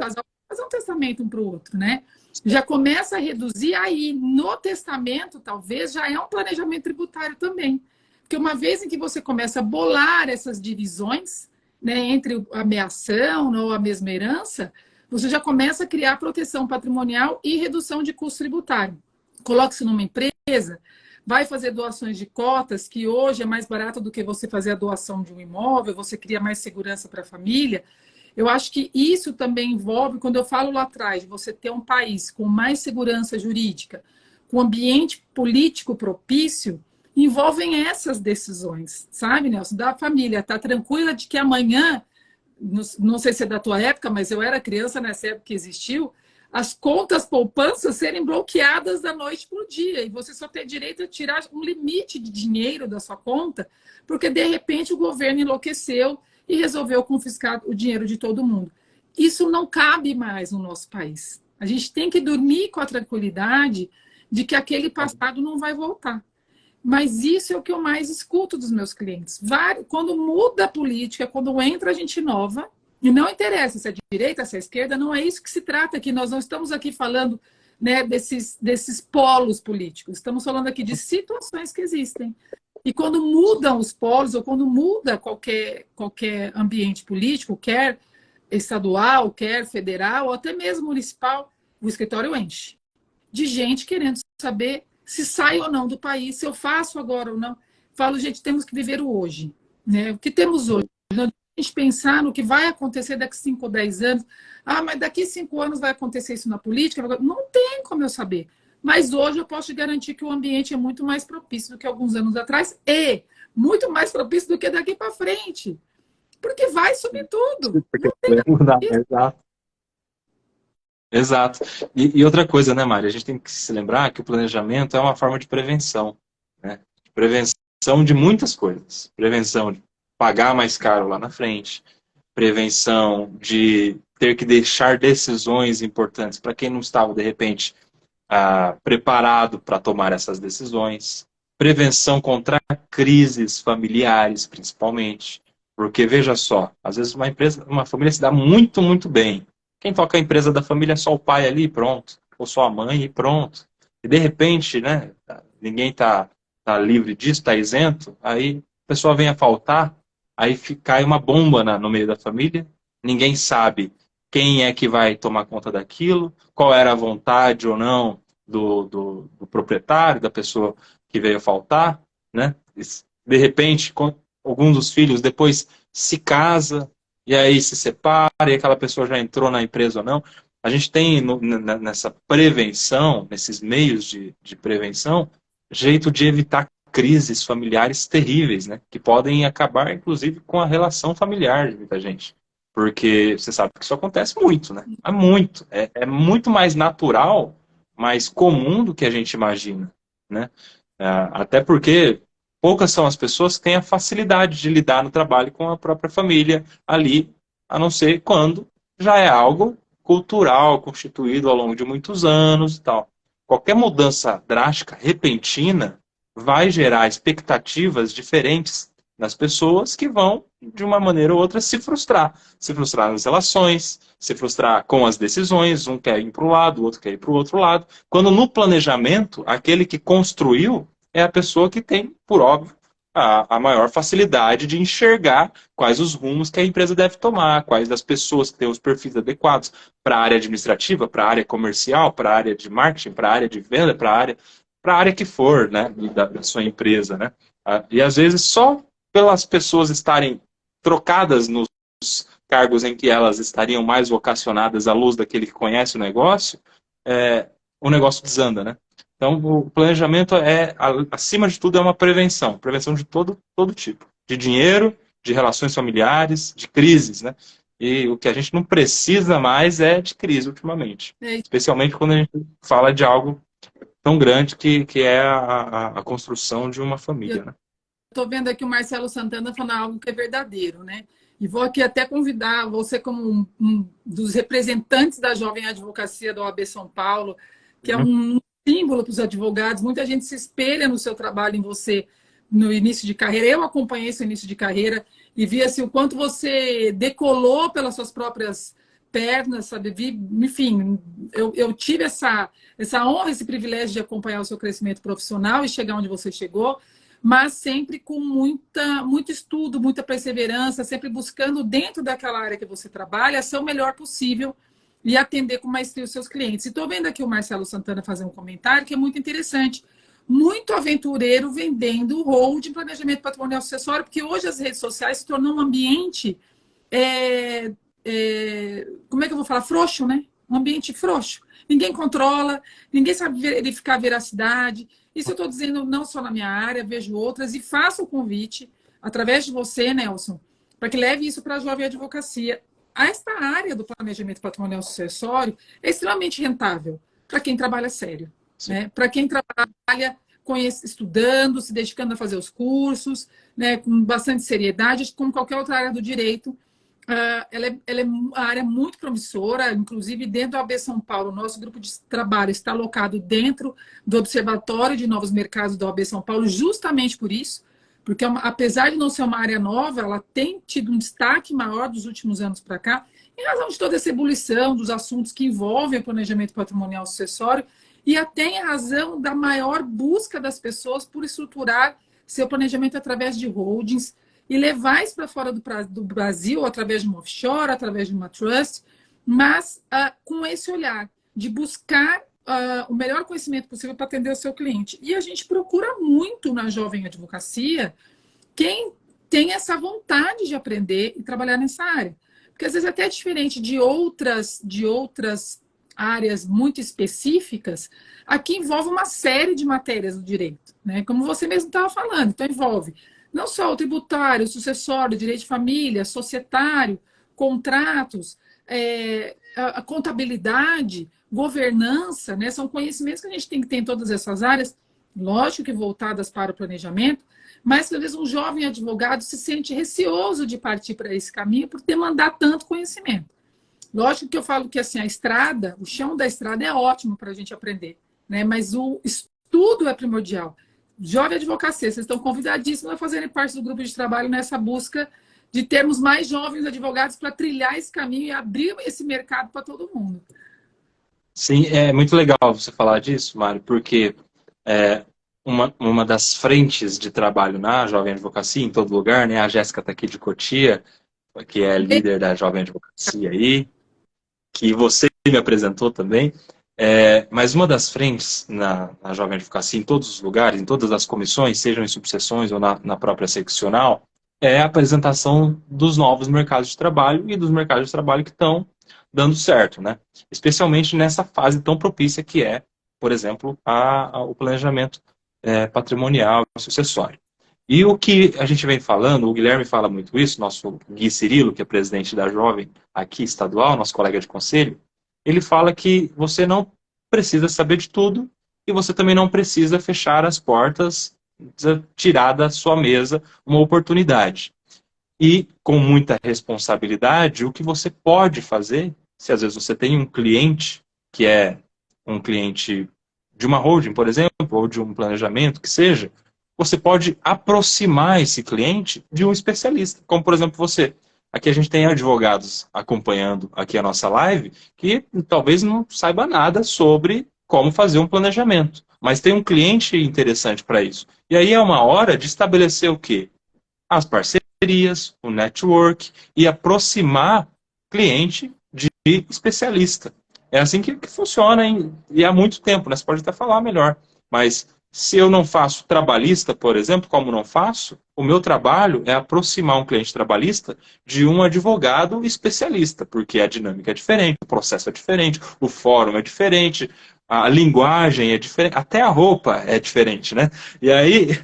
fazer um testamento um para o outro, né? Já começa a reduzir aí, no testamento, talvez, já é um planejamento tributário também. Porque uma vez em que você começa a bolar essas divisões, né, entre a ameação ou a mesma herança, você já começa a criar proteção patrimonial e redução de custo tributário. Coloque-se numa empresa, vai fazer doações de cotas, que hoje é mais barato do que você fazer a doação de um imóvel, você cria mais segurança para a família. Eu acho que isso também envolve, quando eu falo lá atrás, de você ter um país com mais segurança jurídica, com ambiente político propício, envolvem essas decisões, sabe, Nelson? Da família estar tranquila de que amanhã, não sei se é da tua época, mas eu era criança nessa época que existiu, as contas poupanças serem bloqueadas da noite para o dia, e você só ter direito a tirar um limite de dinheiro da sua conta, porque de repente o governo enlouqueceu e resolveu confiscar o dinheiro de todo mundo. Isso não cabe mais no nosso país. A gente tem que dormir com a tranquilidade de que aquele passado não vai voltar. Mas isso é o que eu mais escuto dos meus clientes. Quando muda a política, quando entra gente nova, e não interessa se é direita, se é esquerda, não é isso que se trata aqui. Nós não estamos aqui falando, né, desses polos políticos. Estamos falando aqui de situações que existem. E quando mudam os polos, ou quando muda qualquer ambiente político, quer estadual, quer federal, ou até mesmo municipal, o escritório enche de gente querendo saber se sai ou não do país, se eu faço agora ou não. Falo, gente, temos que viver o hoje. Né? O que temos hoje? Não a gente pensar no que vai acontecer daqui 5 ou 10 anos. Ah, mas daqui 5 anos vai acontecer isso na política? Não tem como eu saber. Mas hoje eu posso te garantir que o ambiente é muito mais propício do que alguns anos atrás e muito mais propício do que daqui para frente. Porque vai subir tudo. Porque vai mudar, exato. Exato. E outra coisa, né, Mari? A gente tem que se lembrar que o planejamento é uma forma de prevenção, né? Prevenção de muitas coisas. Prevenção de pagar mais caro lá na frente. Prevenção de ter que deixar decisões importantes para quem não estava, de repente, preparado para tomar essas decisões. Prevenção contra crises familiares, principalmente. Porque, veja só, às vezes uma família se dá muito, muito bem. Quem toca a empresa da família é só o pai ali, pronto. Ou só a mãe e pronto. E de repente, né, ninguém tá livre disso, está isento, aí a pessoa vem a faltar, aí cai uma bomba no meio da família, ninguém sabe quem é que vai tomar conta daquilo, qual era a vontade ou não do proprietário, da pessoa que veio a faltar, né? De repente, algum dos filhos depois se casa, e aí se separa, e aquela pessoa já entrou na empresa ou não. A gente tem nessa prevenção, nesses meios de prevenção, jeito de evitar crises familiares terríveis, né? Que podem acabar, inclusive, com a relação familiar de muita gente. Porque você sabe que isso acontece muito, né? Há muito. É muito mais natural, mais comum do que a gente imagina, né? Até porque poucas são as pessoas que têm a facilidade de lidar no trabalho com a própria família ali, a não ser quando já é algo cultural, constituído ao longo de muitos anos e tal. Qualquer mudança drástica, repentina, vai gerar expectativas diferentes nas pessoas que vão, de uma maneira ou outra, se frustrar. Se frustrar nas relações, se frustrar com as decisões, um quer ir para um lado, o outro quer ir para o outro lado. Quando no planejamento, aquele que construiu é a pessoa que tem, por óbvio, a maior facilidade de enxergar quais os rumos que a empresa deve tomar, quais das pessoas que têm os perfis adequados para a área administrativa, para a área comercial, para a área de marketing, para a área de venda, para a área que for, né, da sua empresa, né? E às vezes só pelas pessoas estarem trocadas nos cargos em que elas estariam mais vocacionadas à luz daquele que conhece o negócio desanda, né? Então, o planejamento acima de tudo, é uma prevenção. Prevenção de todo tipo. De dinheiro, de relações familiares, de crises, né? E o que a gente não precisa mais é de crise ultimamente. Especialmente quando a gente fala de algo tão grande que é a construção de uma família, né? Estou vendo aqui o Marcelo Santana falando algo que é verdadeiro, né? E vou aqui até convidar você como um dos representantes da Jovem Advocacia da OAB São Paulo, que é um símbolo para os advogados. Muita gente se espelha no seu trabalho, em você, no início de carreira. Eu acompanhei seu início de carreira e vi assim, o quanto você decolou pelas suas próprias pernas, sabe? Enfim, eu tive essa honra, esse privilégio de acompanhar o seu crescimento profissional e chegar onde você chegou. mas sempre com muito estudo, muita perseverança, sempre buscando dentro daquela área que você trabalha ser o melhor possível e atender com maestria os seus clientes. E estou vendo aqui o Marcelo Santana fazer um comentário que é muito interessante. Muito aventureiro vendendo hold em planejamento patrimonial sucessório, porque hoje as redes sociais se tornam um ambiente, como é que eu vou falar? Frouxo, né? Um ambiente frouxo. Ninguém controla, ninguém sabe verificar a veracidade. Isso eu estou dizendo não só na minha área, vejo outras, e faço o convite, através de você, Nelson, para que leve isso para a jovem advocacia. Esta área do planejamento patrimonial sucessório é extremamente rentável para quem trabalha sério, né? Para quem trabalha estudando, se dedicando a fazer os cursos, né, com bastante seriedade, como qualquer outra área do direito. Ela é uma área muito promissora, inclusive dentro da OAB São Paulo, nosso grupo de trabalho está alocado dentro do Observatório de Novos Mercados da OAB São Paulo, justamente por isso, porque apesar de não ser uma área nova, ela tem tido um destaque maior dos últimos anos para cá, em razão de toda essa ebulição dos assuntos que envolvem o planejamento patrimonial sucessório, e até em razão da maior busca das pessoas por estruturar seu planejamento através de holdings, e levar isso para fora do Brasil, através de uma offshore, através de uma trust, mas com esse olhar de buscar o melhor conhecimento possível para atender o seu cliente. E a gente procura muito na jovem advocacia quem tem essa vontade de aprender e trabalhar nessa área. Porque às vezes até é diferente de outras áreas muito específicas, aqui envolve uma série de matérias do direito, né? Como você mesmo estava falando, então envolve não só o tributário, o sucessório, direito de família, societário, contratos, a contabilidade, governança, né? São conhecimentos que a gente tem que ter em todas essas áreas, lógico que voltadas para o planejamento, mas que às vezes um jovem advogado se sente receoso de partir para esse caminho por demandar tanto conhecimento. Lógico que eu falo que assim, a estrada, o chão da estrada é ótimo para a gente aprender, né? Mas o estudo é primordial. Jovem Advocacia, vocês estão convidadíssimos a fazerem parte do grupo de trabalho nessa busca de termos mais jovens advogados para trilhar esse caminho e abrir esse mercado para todo mundo. Sim, é muito legal você falar disso, Mário, porque uma das frentes de trabalho na Jovem Advocacia, em todo lugar, né? A Jéssica está aqui de Cotia, que é líder da Jovem Advocacia aí, que você me apresentou também. Mas uma das frentes na Jovem Advocacia, em todos os lugares, em todas as comissões, sejam em subseções ou na própria seccional, é a apresentação dos novos mercados de trabalho e dos mercados de trabalho que estão dando certo, né? Especialmente nessa fase tão propícia que é, por exemplo, o planejamento patrimonial e sucessório. E o que a gente vem falando, o Guilherme fala muito isso, nosso Gui Cirilo, que é presidente da Jovem aqui estadual, nosso colega de conselho, ele fala que você não precisa saber de tudo e você também não precisa fechar as portas, tirar da sua mesa uma oportunidade. E com muita responsabilidade, o que você pode fazer, se às vezes você tem um cliente que é um cliente de uma holding, por exemplo, ou de um planejamento, que seja, você pode aproximar esse cliente de um especialista, como por exemplo você. Aqui a gente tem advogados acompanhando aqui a nossa live que talvez não saiba nada sobre como fazer um planejamento, mas tem um cliente interessante para isso. E aí é uma hora de estabelecer o quê? As parcerias, o network e aproximar cliente de especialista. É assim que funciona e há muito tempo, né? Você pode até falar melhor, mas se eu não faço trabalhista, por exemplo, como não faço, o meu trabalho é aproximar um cliente trabalhista de um advogado especialista, porque a dinâmica é diferente, o processo é diferente, o fórum é diferente, a linguagem é diferente, até a roupa é diferente, né? E aí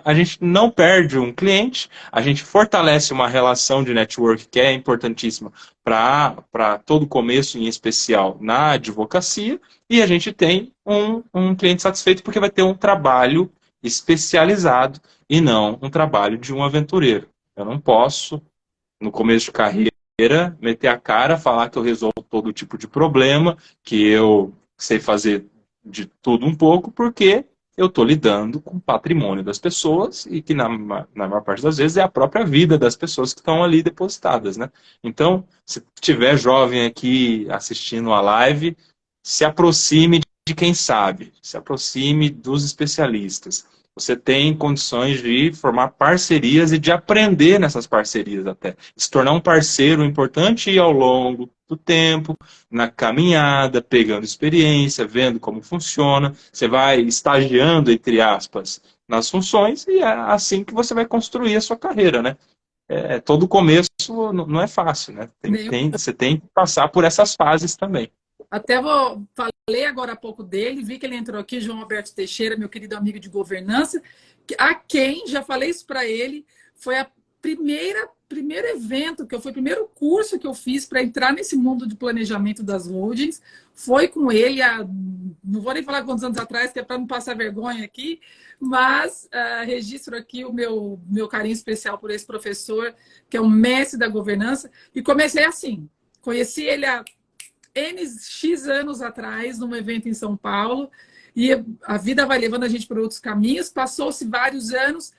a gente não perde um cliente, a gente fortalece uma relação de network que é importantíssima para todo começo, em especial na advocacia, e a gente tem um cliente satisfeito porque vai ter um trabalho especializado e não um trabalho de um aventureiro. Eu não posso, no começo de carreira, meter a cara, falar que eu resolvo todo tipo de problema, que eu sei fazer de tudo um pouco, porque eu estou lidando com o patrimônio das pessoas e que, na maior parte das vezes, é a própria vida das pessoas que estão ali depositadas, né? Então, se tiver jovem aqui assistindo a live, se aproxime de quem sabe, se aproxime dos especialistas. Você tem condições de formar parcerias e de aprender nessas parcerias até. Se tornar um parceiro importante e ao longo do tempo, na caminhada, pegando experiência, vendo como funciona. Você vai estagiando, entre aspas, nas funções e é assim que você vai construir a sua carreira, né? Todo começo não é fácil, né? Você tem que passar por essas fases também. Até falei agora há pouco dele, vi que ele entrou aqui, João Alberto Teixeira, meu querido amigo de governança, a quem, já falei isso para ele, foi a primeiro evento que eu fui, o primeiro curso que eu fiz para entrar nesse mundo de planejamento das holdings, foi com ele, não vou nem falar quantos anos atrás, que é para não passar vergonha aqui, mas registro aqui o meu carinho especial por esse professor, que é um mestre da governança, e comecei assim, conheci ele há NX anos atrás, num evento em São Paulo, e a vida vai levando a gente por outros caminhos. Passou-se vários anos,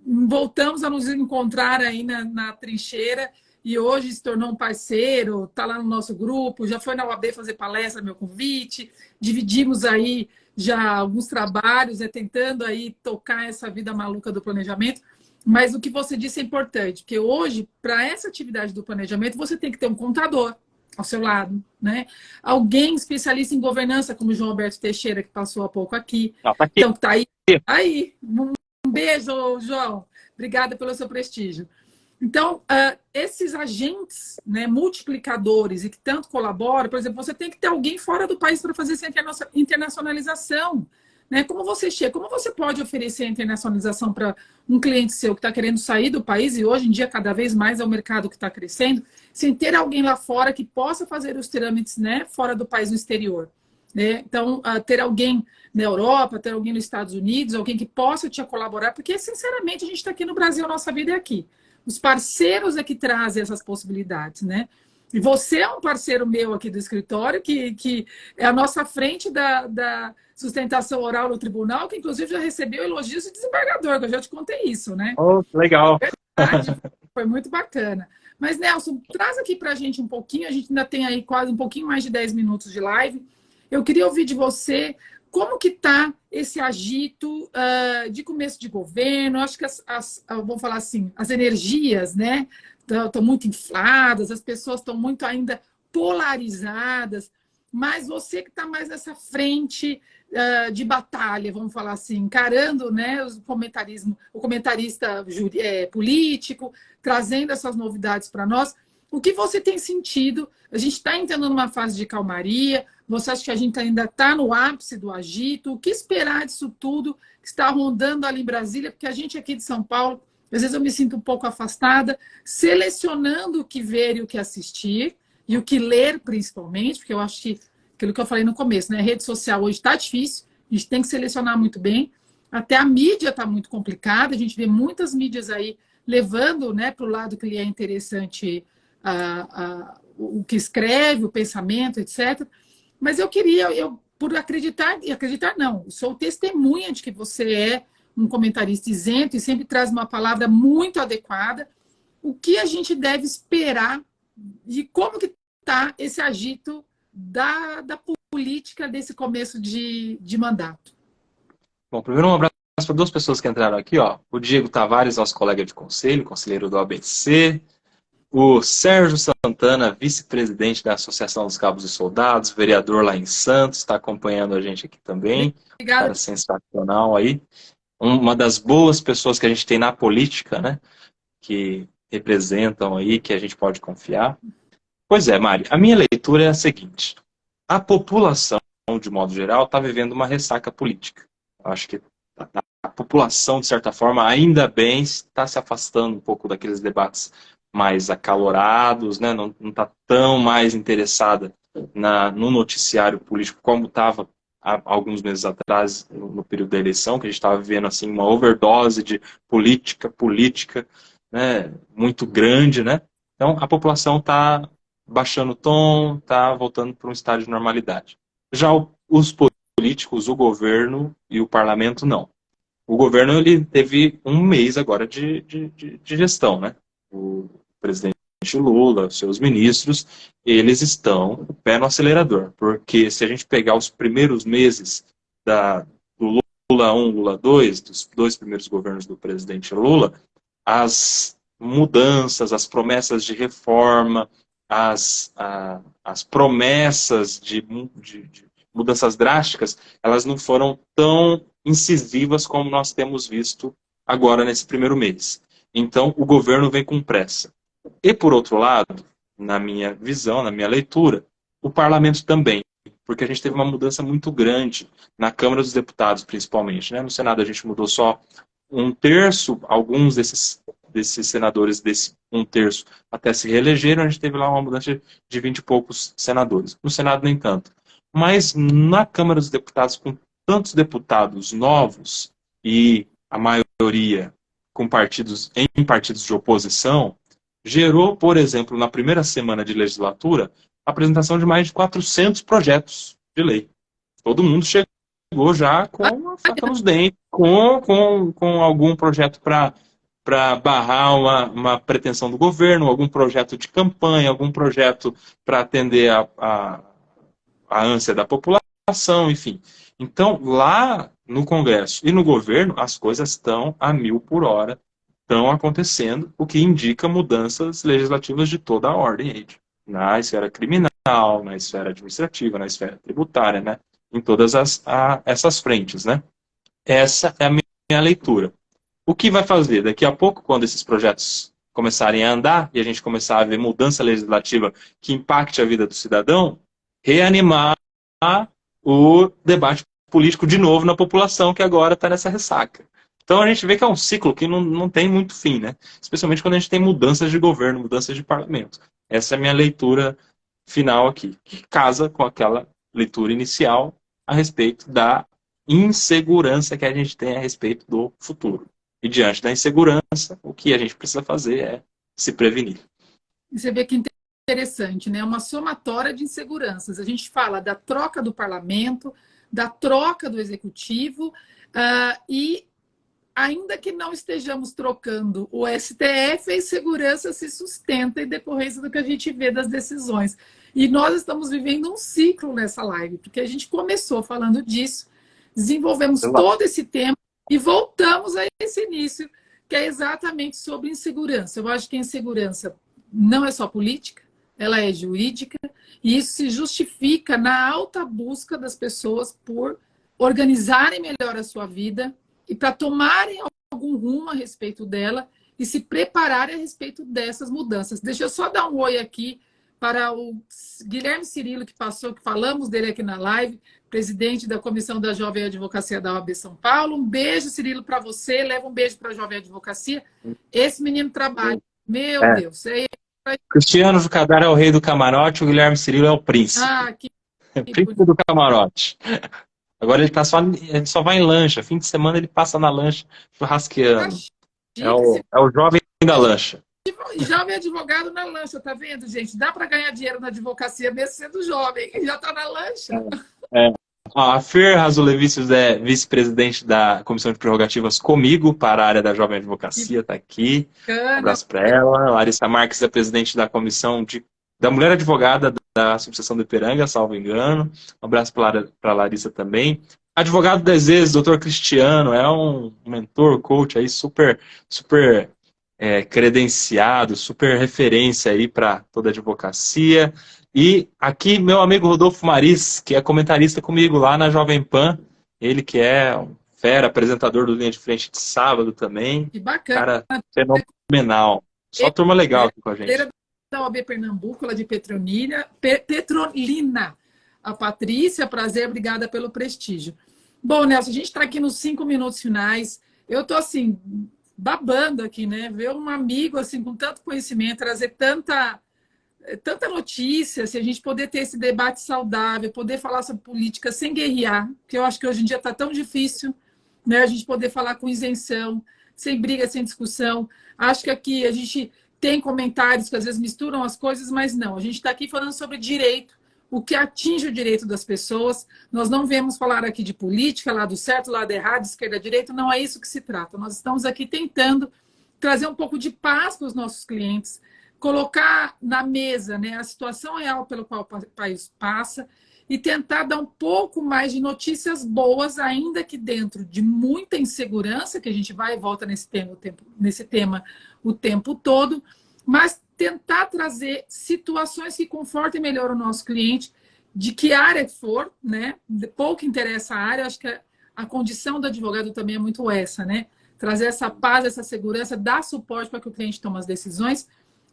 voltamos a nos encontrar aí na trincheira, e hoje se tornou um parceiro, está lá no nosso grupo, já foi na UAB fazer palestra, meu convite, dividimos aí já alguns trabalhos, tentando aí tocar essa vida maluca do planejamento. Mas o que você disse é importante, porque hoje, para essa atividade do planejamento, você tem que ter um contador ao seu lado, né? Alguém especialista em governança, como o João Alberto Teixeira, que passou há pouco aqui. Tá aqui. Então, tá aí. Aí, um beijo, João. Obrigada pelo seu prestígio. Então, esses agentes, né, multiplicadores e que tanto colaboram, por exemplo, você tem que ter alguém fora do país para fazer essa internacionalização. Né? Como você chega? Como você pode oferecer a internacionalização para um cliente seu que está querendo sair do país, e hoje em dia cada vez mais é o mercado que está crescendo, sem ter alguém lá fora que possa fazer os trâmites, né, fora do país, no exterior. Né? Então, ter alguém na Europa, ter alguém nos Estados Unidos, alguém que possa te colaborar, porque, sinceramente, a gente está aqui no Brasil, a nossa vida é aqui. Os parceiros é que trazem essas possibilidades, né? E você é um parceiro meu aqui do escritório, que é a nossa frente da sustentação oral no tribunal, que inclusive já recebeu elogios de desembargador, que eu já te contei isso, né? Oh, legal. Verdade, foi muito bacana. Mas, Nelson, traz aqui para a gente um pouquinho, a gente ainda tem aí quase um pouquinho mais de 10 minutos de live. Eu queria ouvir de você como que está esse agito de começo de governo. Acho que vamos falar assim, as energias, né, estão muito infladas, as pessoas estão muito ainda polarizadas, mas você que está mais nessa frente de batalha, vamos falar assim, encarando, né, o comentarista político, trazendo essas novidades para nós. O que você tem sentido? A gente está entrando numa fase de calmaria, você acha que a gente ainda está no ápice do agito? O que esperar disso tudo que está rondando ali em Brasília? Porque a gente aqui de São Paulo, às vezes eu me sinto um pouco afastada, selecionando o que ver e o que assistir, e o que ler principalmente, porque eu acho que aquilo que eu falei no começo, né? Rede social hoje está difícil, a gente tem que selecionar muito bem, até a mídia está muito complicada, a gente vê muitas mídias aí levando, né, para o lado que lhe é interessante o que escreve, o pensamento, etc. Mas eu queria, por acreditar, e acreditar não, sou testemunha de que você é um comentarista isento e sempre traz uma palavra muito adequada. O que a gente deve esperar e como que está esse agito da política desse começo de mandato? Bom, primeiro um abraço para duas pessoas que entraram aqui, ó. O Diego Tavares, nosso colega de conselho, conselheiro do ABC. O Sérgio Santana, vice-presidente da Associação dos Cabos e Soldados, vereador lá em Santos, está acompanhando a gente aqui também. Obrigada. Cara sensacional aí. Uma das boas pessoas que a gente tem na política, né? Que representam aí, que a gente pode confiar. Pois é, Mari, a minha leitura é a seguinte. A população, de modo geral, está vivendo uma ressaca política. Eu acho que a população, de certa forma, ainda bem, está se afastando um pouco daqueles debates mais acalorados, né? Não está tão mais interessada no noticiário político como estava há alguns meses atrás, no período da eleição, que a gente estava vivendo assim, uma overdose de política, né? Muito grande, né? Então, a população está baixando o tom, está voltando para um estado de normalidade. Já os políticos, o governo e o parlamento, não. O governo ele teve um mês agora de gestão, né? O presidente Lula, seus ministros, eles estão o pé no acelerador, porque se a gente pegar os primeiros meses do Lula 1, Lula 2, dos dois primeiros governos do presidente Lula, as mudanças, as promessas de reforma, as promessas de mudanças drásticas, elas não foram tão incisivas como nós temos visto agora nesse primeiro mês. Então, o governo vem com pressa. E, por outro lado, na minha visão, na minha leitura, o parlamento também, porque a gente teve uma mudança muito grande na Câmara dos Deputados, principalmente, né? No Senado a gente mudou só um terço, alguns desses senadores desse um terço até se reelegeram, a gente teve lá uma mudança de 20 e poucos senadores. No Senado, nem tanto. Mas na Câmara dos Deputados, com tantos deputados novos e a maioria com partidos de oposição, gerou, por exemplo, na primeira semana de legislatura, a apresentação de mais de 400 projetos de lei. Todo mundo chegou já com a faca nos dentes, com algum projeto para barrar uma pretensão do governo, algum projeto de campanha, algum projeto para atender a ânsia da população, enfim. Então, lá no Congresso e no governo, as coisas estão a 1000 por hora, estão acontecendo, o que indica mudanças legislativas de toda a ordem, na esfera criminal, na esfera administrativa, na esfera tributária, né? Em todas essas frentes, né? Essa é a minha leitura. O que vai fazer? Daqui a pouco, quando esses projetos começarem a andar e a gente começar a ver mudança legislativa que impacte a vida do cidadão, reanimar o debate político de novo na população, que agora está nessa ressaca. Então a gente vê que é um ciclo que não tem muito fim, né? Especialmente quando a gente tem mudanças de governo, mudanças de parlamento. Essa é a minha leitura final aqui, que casa com aquela leitura inicial a respeito da insegurança que a gente tem a respeito do futuro. E diante da insegurança, o que a gente precisa fazer é se prevenir. Você vê que interessante, né? Uma somatória de inseguranças. A gente fala da troca do parlamento, da troca do executivo, e ainda que não estejamos trocando o STF, a insegurança se sustenta em decorrência do que a gente vê das decisões. E nós estamos vivendo um ciclo nessa live, porque a gente começou falando disso, desenvolvemos todo esse tema e voltamos a esse início, que é exatamente sobre insegurança. Eu acho que a insegurança não é só política, ela é jurídica, e isso se justifica na alta busca das pessoas por organizarem melhor a sua vida e para tomarem algum rumo a respeito dela e se prepararem a respeito dessas mudanças. Deixa eu só dar um oi aqui para o Guilherme Cirilo, que passou, que falamos dele aqui na live, presidente da Comissão da Jovem Advocacia da OAB São Paulo. Um beijo, Cirilo, para você. Leva um beijo para a Jovem Advocacia. Esse menino trabalha. Meu Deus. Cristiano Jucadar é o rei do camarote, o Guilherme Cirilo é o príncipe. Príncipe do camarote. Agora ele só vai em lancha. Fim de semana ele passa na lancha churrasqueando. É o jovem da lancha. Jovem advogado na lancha, tá vendo, gente? Dá para ganhar dinheiro na advocacia mesmo sendo jovem. Já tá na lancha. A Fer Razulevicius é vice-presidente da Comissão de Prerrogativas comigo para a área da Jovem Advocacia, está aqui. Um abraço para ela. Larissa Marques é presidente da Comissão da Mulher Advogada da Associação do Ipiranga, salvo engano. Um abraço para a Larissa também. Advogado das vezes, doutor Cristiano, é um mentor, coach aí super credenciado, super referência aí para toda a advocacia. E aqui meu amigo Rodolfo Maris, que é comentarista comigo lá na Jovem Pan, ele que é um fera, apresentador do Linha de Frente de sábado também. Que bacana. Cara fenomenal. Só turma legal aqui com a gente. Da OAB Pernambuco, lá de Petrolina. A Patrícia, prazer, obrigada pelo prestígio. Bom, Nelson, a gente está aqui nos 5 minutos finais. Eu estou assim, babando aqui, né? Ver um amigo assim com tanto conhecimento, trazer tanta notícia, se a gente poder ter esse debate saudável, poder falar sobre política sem guerrear, que eu acho que hoje em dia está tão difícil, né? A gente poder falar com isenção, sem briga, sem discussão. Acho que aqui a gente tem comentários que às vezes misturam as coisas, mas não. A gente está aqui falando sobre direito, o que atinge o direito das pessoas. Nós não viemos falar aqui de política, lado certo, lado errado, esquerda, direita, não é isso que se trata. Nós estamos aqui tentando trazer um pouco de paz para os nossos clientes, colocar na mesa, né, a situação real pelo qual o país passa e tentar dar um pouco mais de notícias boas, ainda que dentro de muita insegurança, que a gente vai e volta nesse tema o tempo todo, mas tentar trazer situações que confortem melhor o nosso cliente, de que área for, né? Pouco interessa a área, acho que a condição do advogado também é muito essa, né? Trazer essa paz, essa segurança, dar suporte para que o cliente tome as decisões.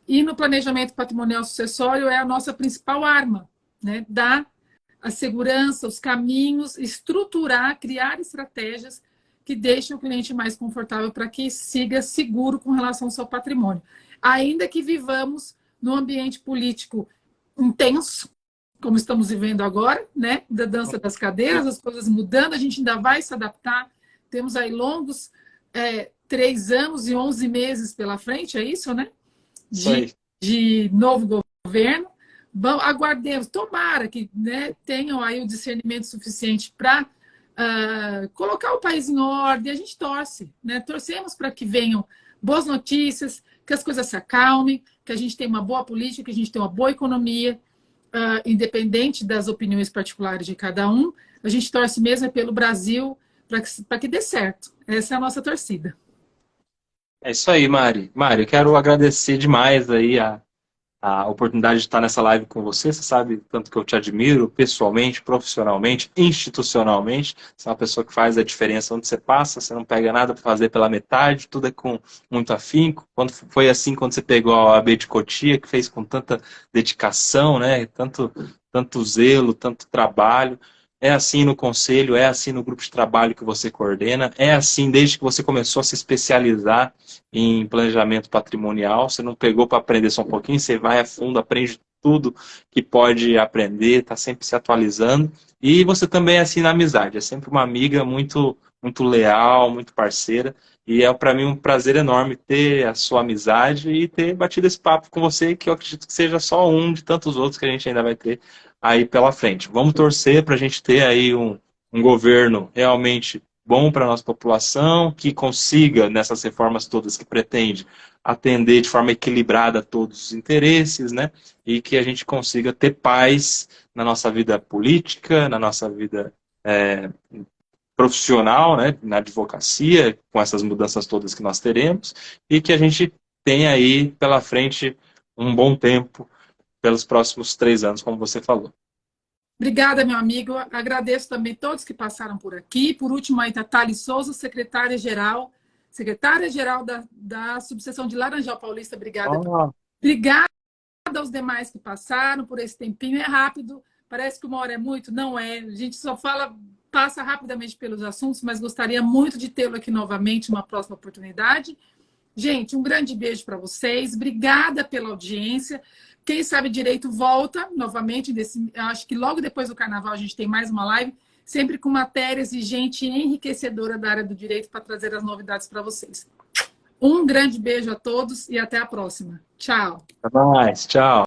E no planejamento patrimonial sucessório é a nossa principal arma, né? Dar a segurança, os caminhos, estruturar, criar estratégias que deixem o cliente mais confortável para que siga seguro com relação ao seu patrimônio. Ainda que vivamos num ambiente político intenso, como estamos vivendo agora, né? Da dança das cadeiras, as coisas mudando, a gente ainda vai se adaptar. Temos aí longos 3 anos e 11 meses pela frente, é isso, né? De novo governo. Bom, aguardemos, tomara que, né, tenham aí o discernimento suficiente para colocar o país em ordem. A gente torce, né? Torcemos para que venham boas notícias, que as coisas se acalmem, que a gente tenha uma boa política, que a gente tenha uma boa economia, independente das opiniões particulares de cada um. A gente torce mesmo pelo Brasil para que dê certo. Essa é a nossa torcida. É isso aí, Mari. Mari, eu quero agradecer demais aí a oportunidade de estar nessa live com você. Você sabe tanto que eu te admiro pessoalmente, profissionalmente, institucionalmente. Você é uma pessoa que faz a diferença onde você passa, você não pega nada para fazer pela metade, tudo é com muito afinco. Quando foi assim, quando você pegou a OAB de Cotia, que fez com tanta dedicação, né? Tanto zelo, tanto trabalho. É assim no conselho, é assim no grupo de trabalho que você coordena, é assim desde que você começou a se especializar em planejamento patrimonial. Você não pegou para aprender só um pouquinho, você vai a fundo, aprende tudo que pode aprender, está sempre se atualizando. E você também é assim na amizade, é sempre uma amiga muito leal, muito parceira. E é para mim um prazer enorme ter a sua amizade e ter batido esse papo com você, que eu acredito que seja só um de tantos outros que a gente ainda vai ter aí pela frente. Vamos torcer para a gente ter aí um governo realmente bom para a nossa população, que consiga, nessas reformas todas que pretende, atender de forma equilibrada todos os interesses, né? E que a gente consiga ter paz na nossa vida política, na nossa vida profissional, né? Na advocacia, com essas mudanças todas que nós teremos, e que a gente tenha aí pela frente um bom tempo pelos próximos 3 anos, como você falou. Obrigada, meu amigo. Agradeço também todos que passaram por aqui. Por último, aí, Thales Souza, secretária-geral da subseção de Laranjal Paulista. Obrigada. Obrigada aos demais que passaram por esse tempinho. É rápido, parece que 1 hora é muito. Não é. A gente só passa rapidamente pelos assuntos, mas gostaria muito de tê-lo aqui novamente, numa próxima oportunidade. Gente, um grande beijo para vocês. Obrigada pela audiência. Quem sabe direito volta novamente. Acho que logo depois do carnaval a gente tem mais uma live, sempre com matérias e gente enriquecedora da área do direito para trazer as novidades para vocês. Um grande beijo a todos e até a próxima. Tchau. Até mais. Tchau.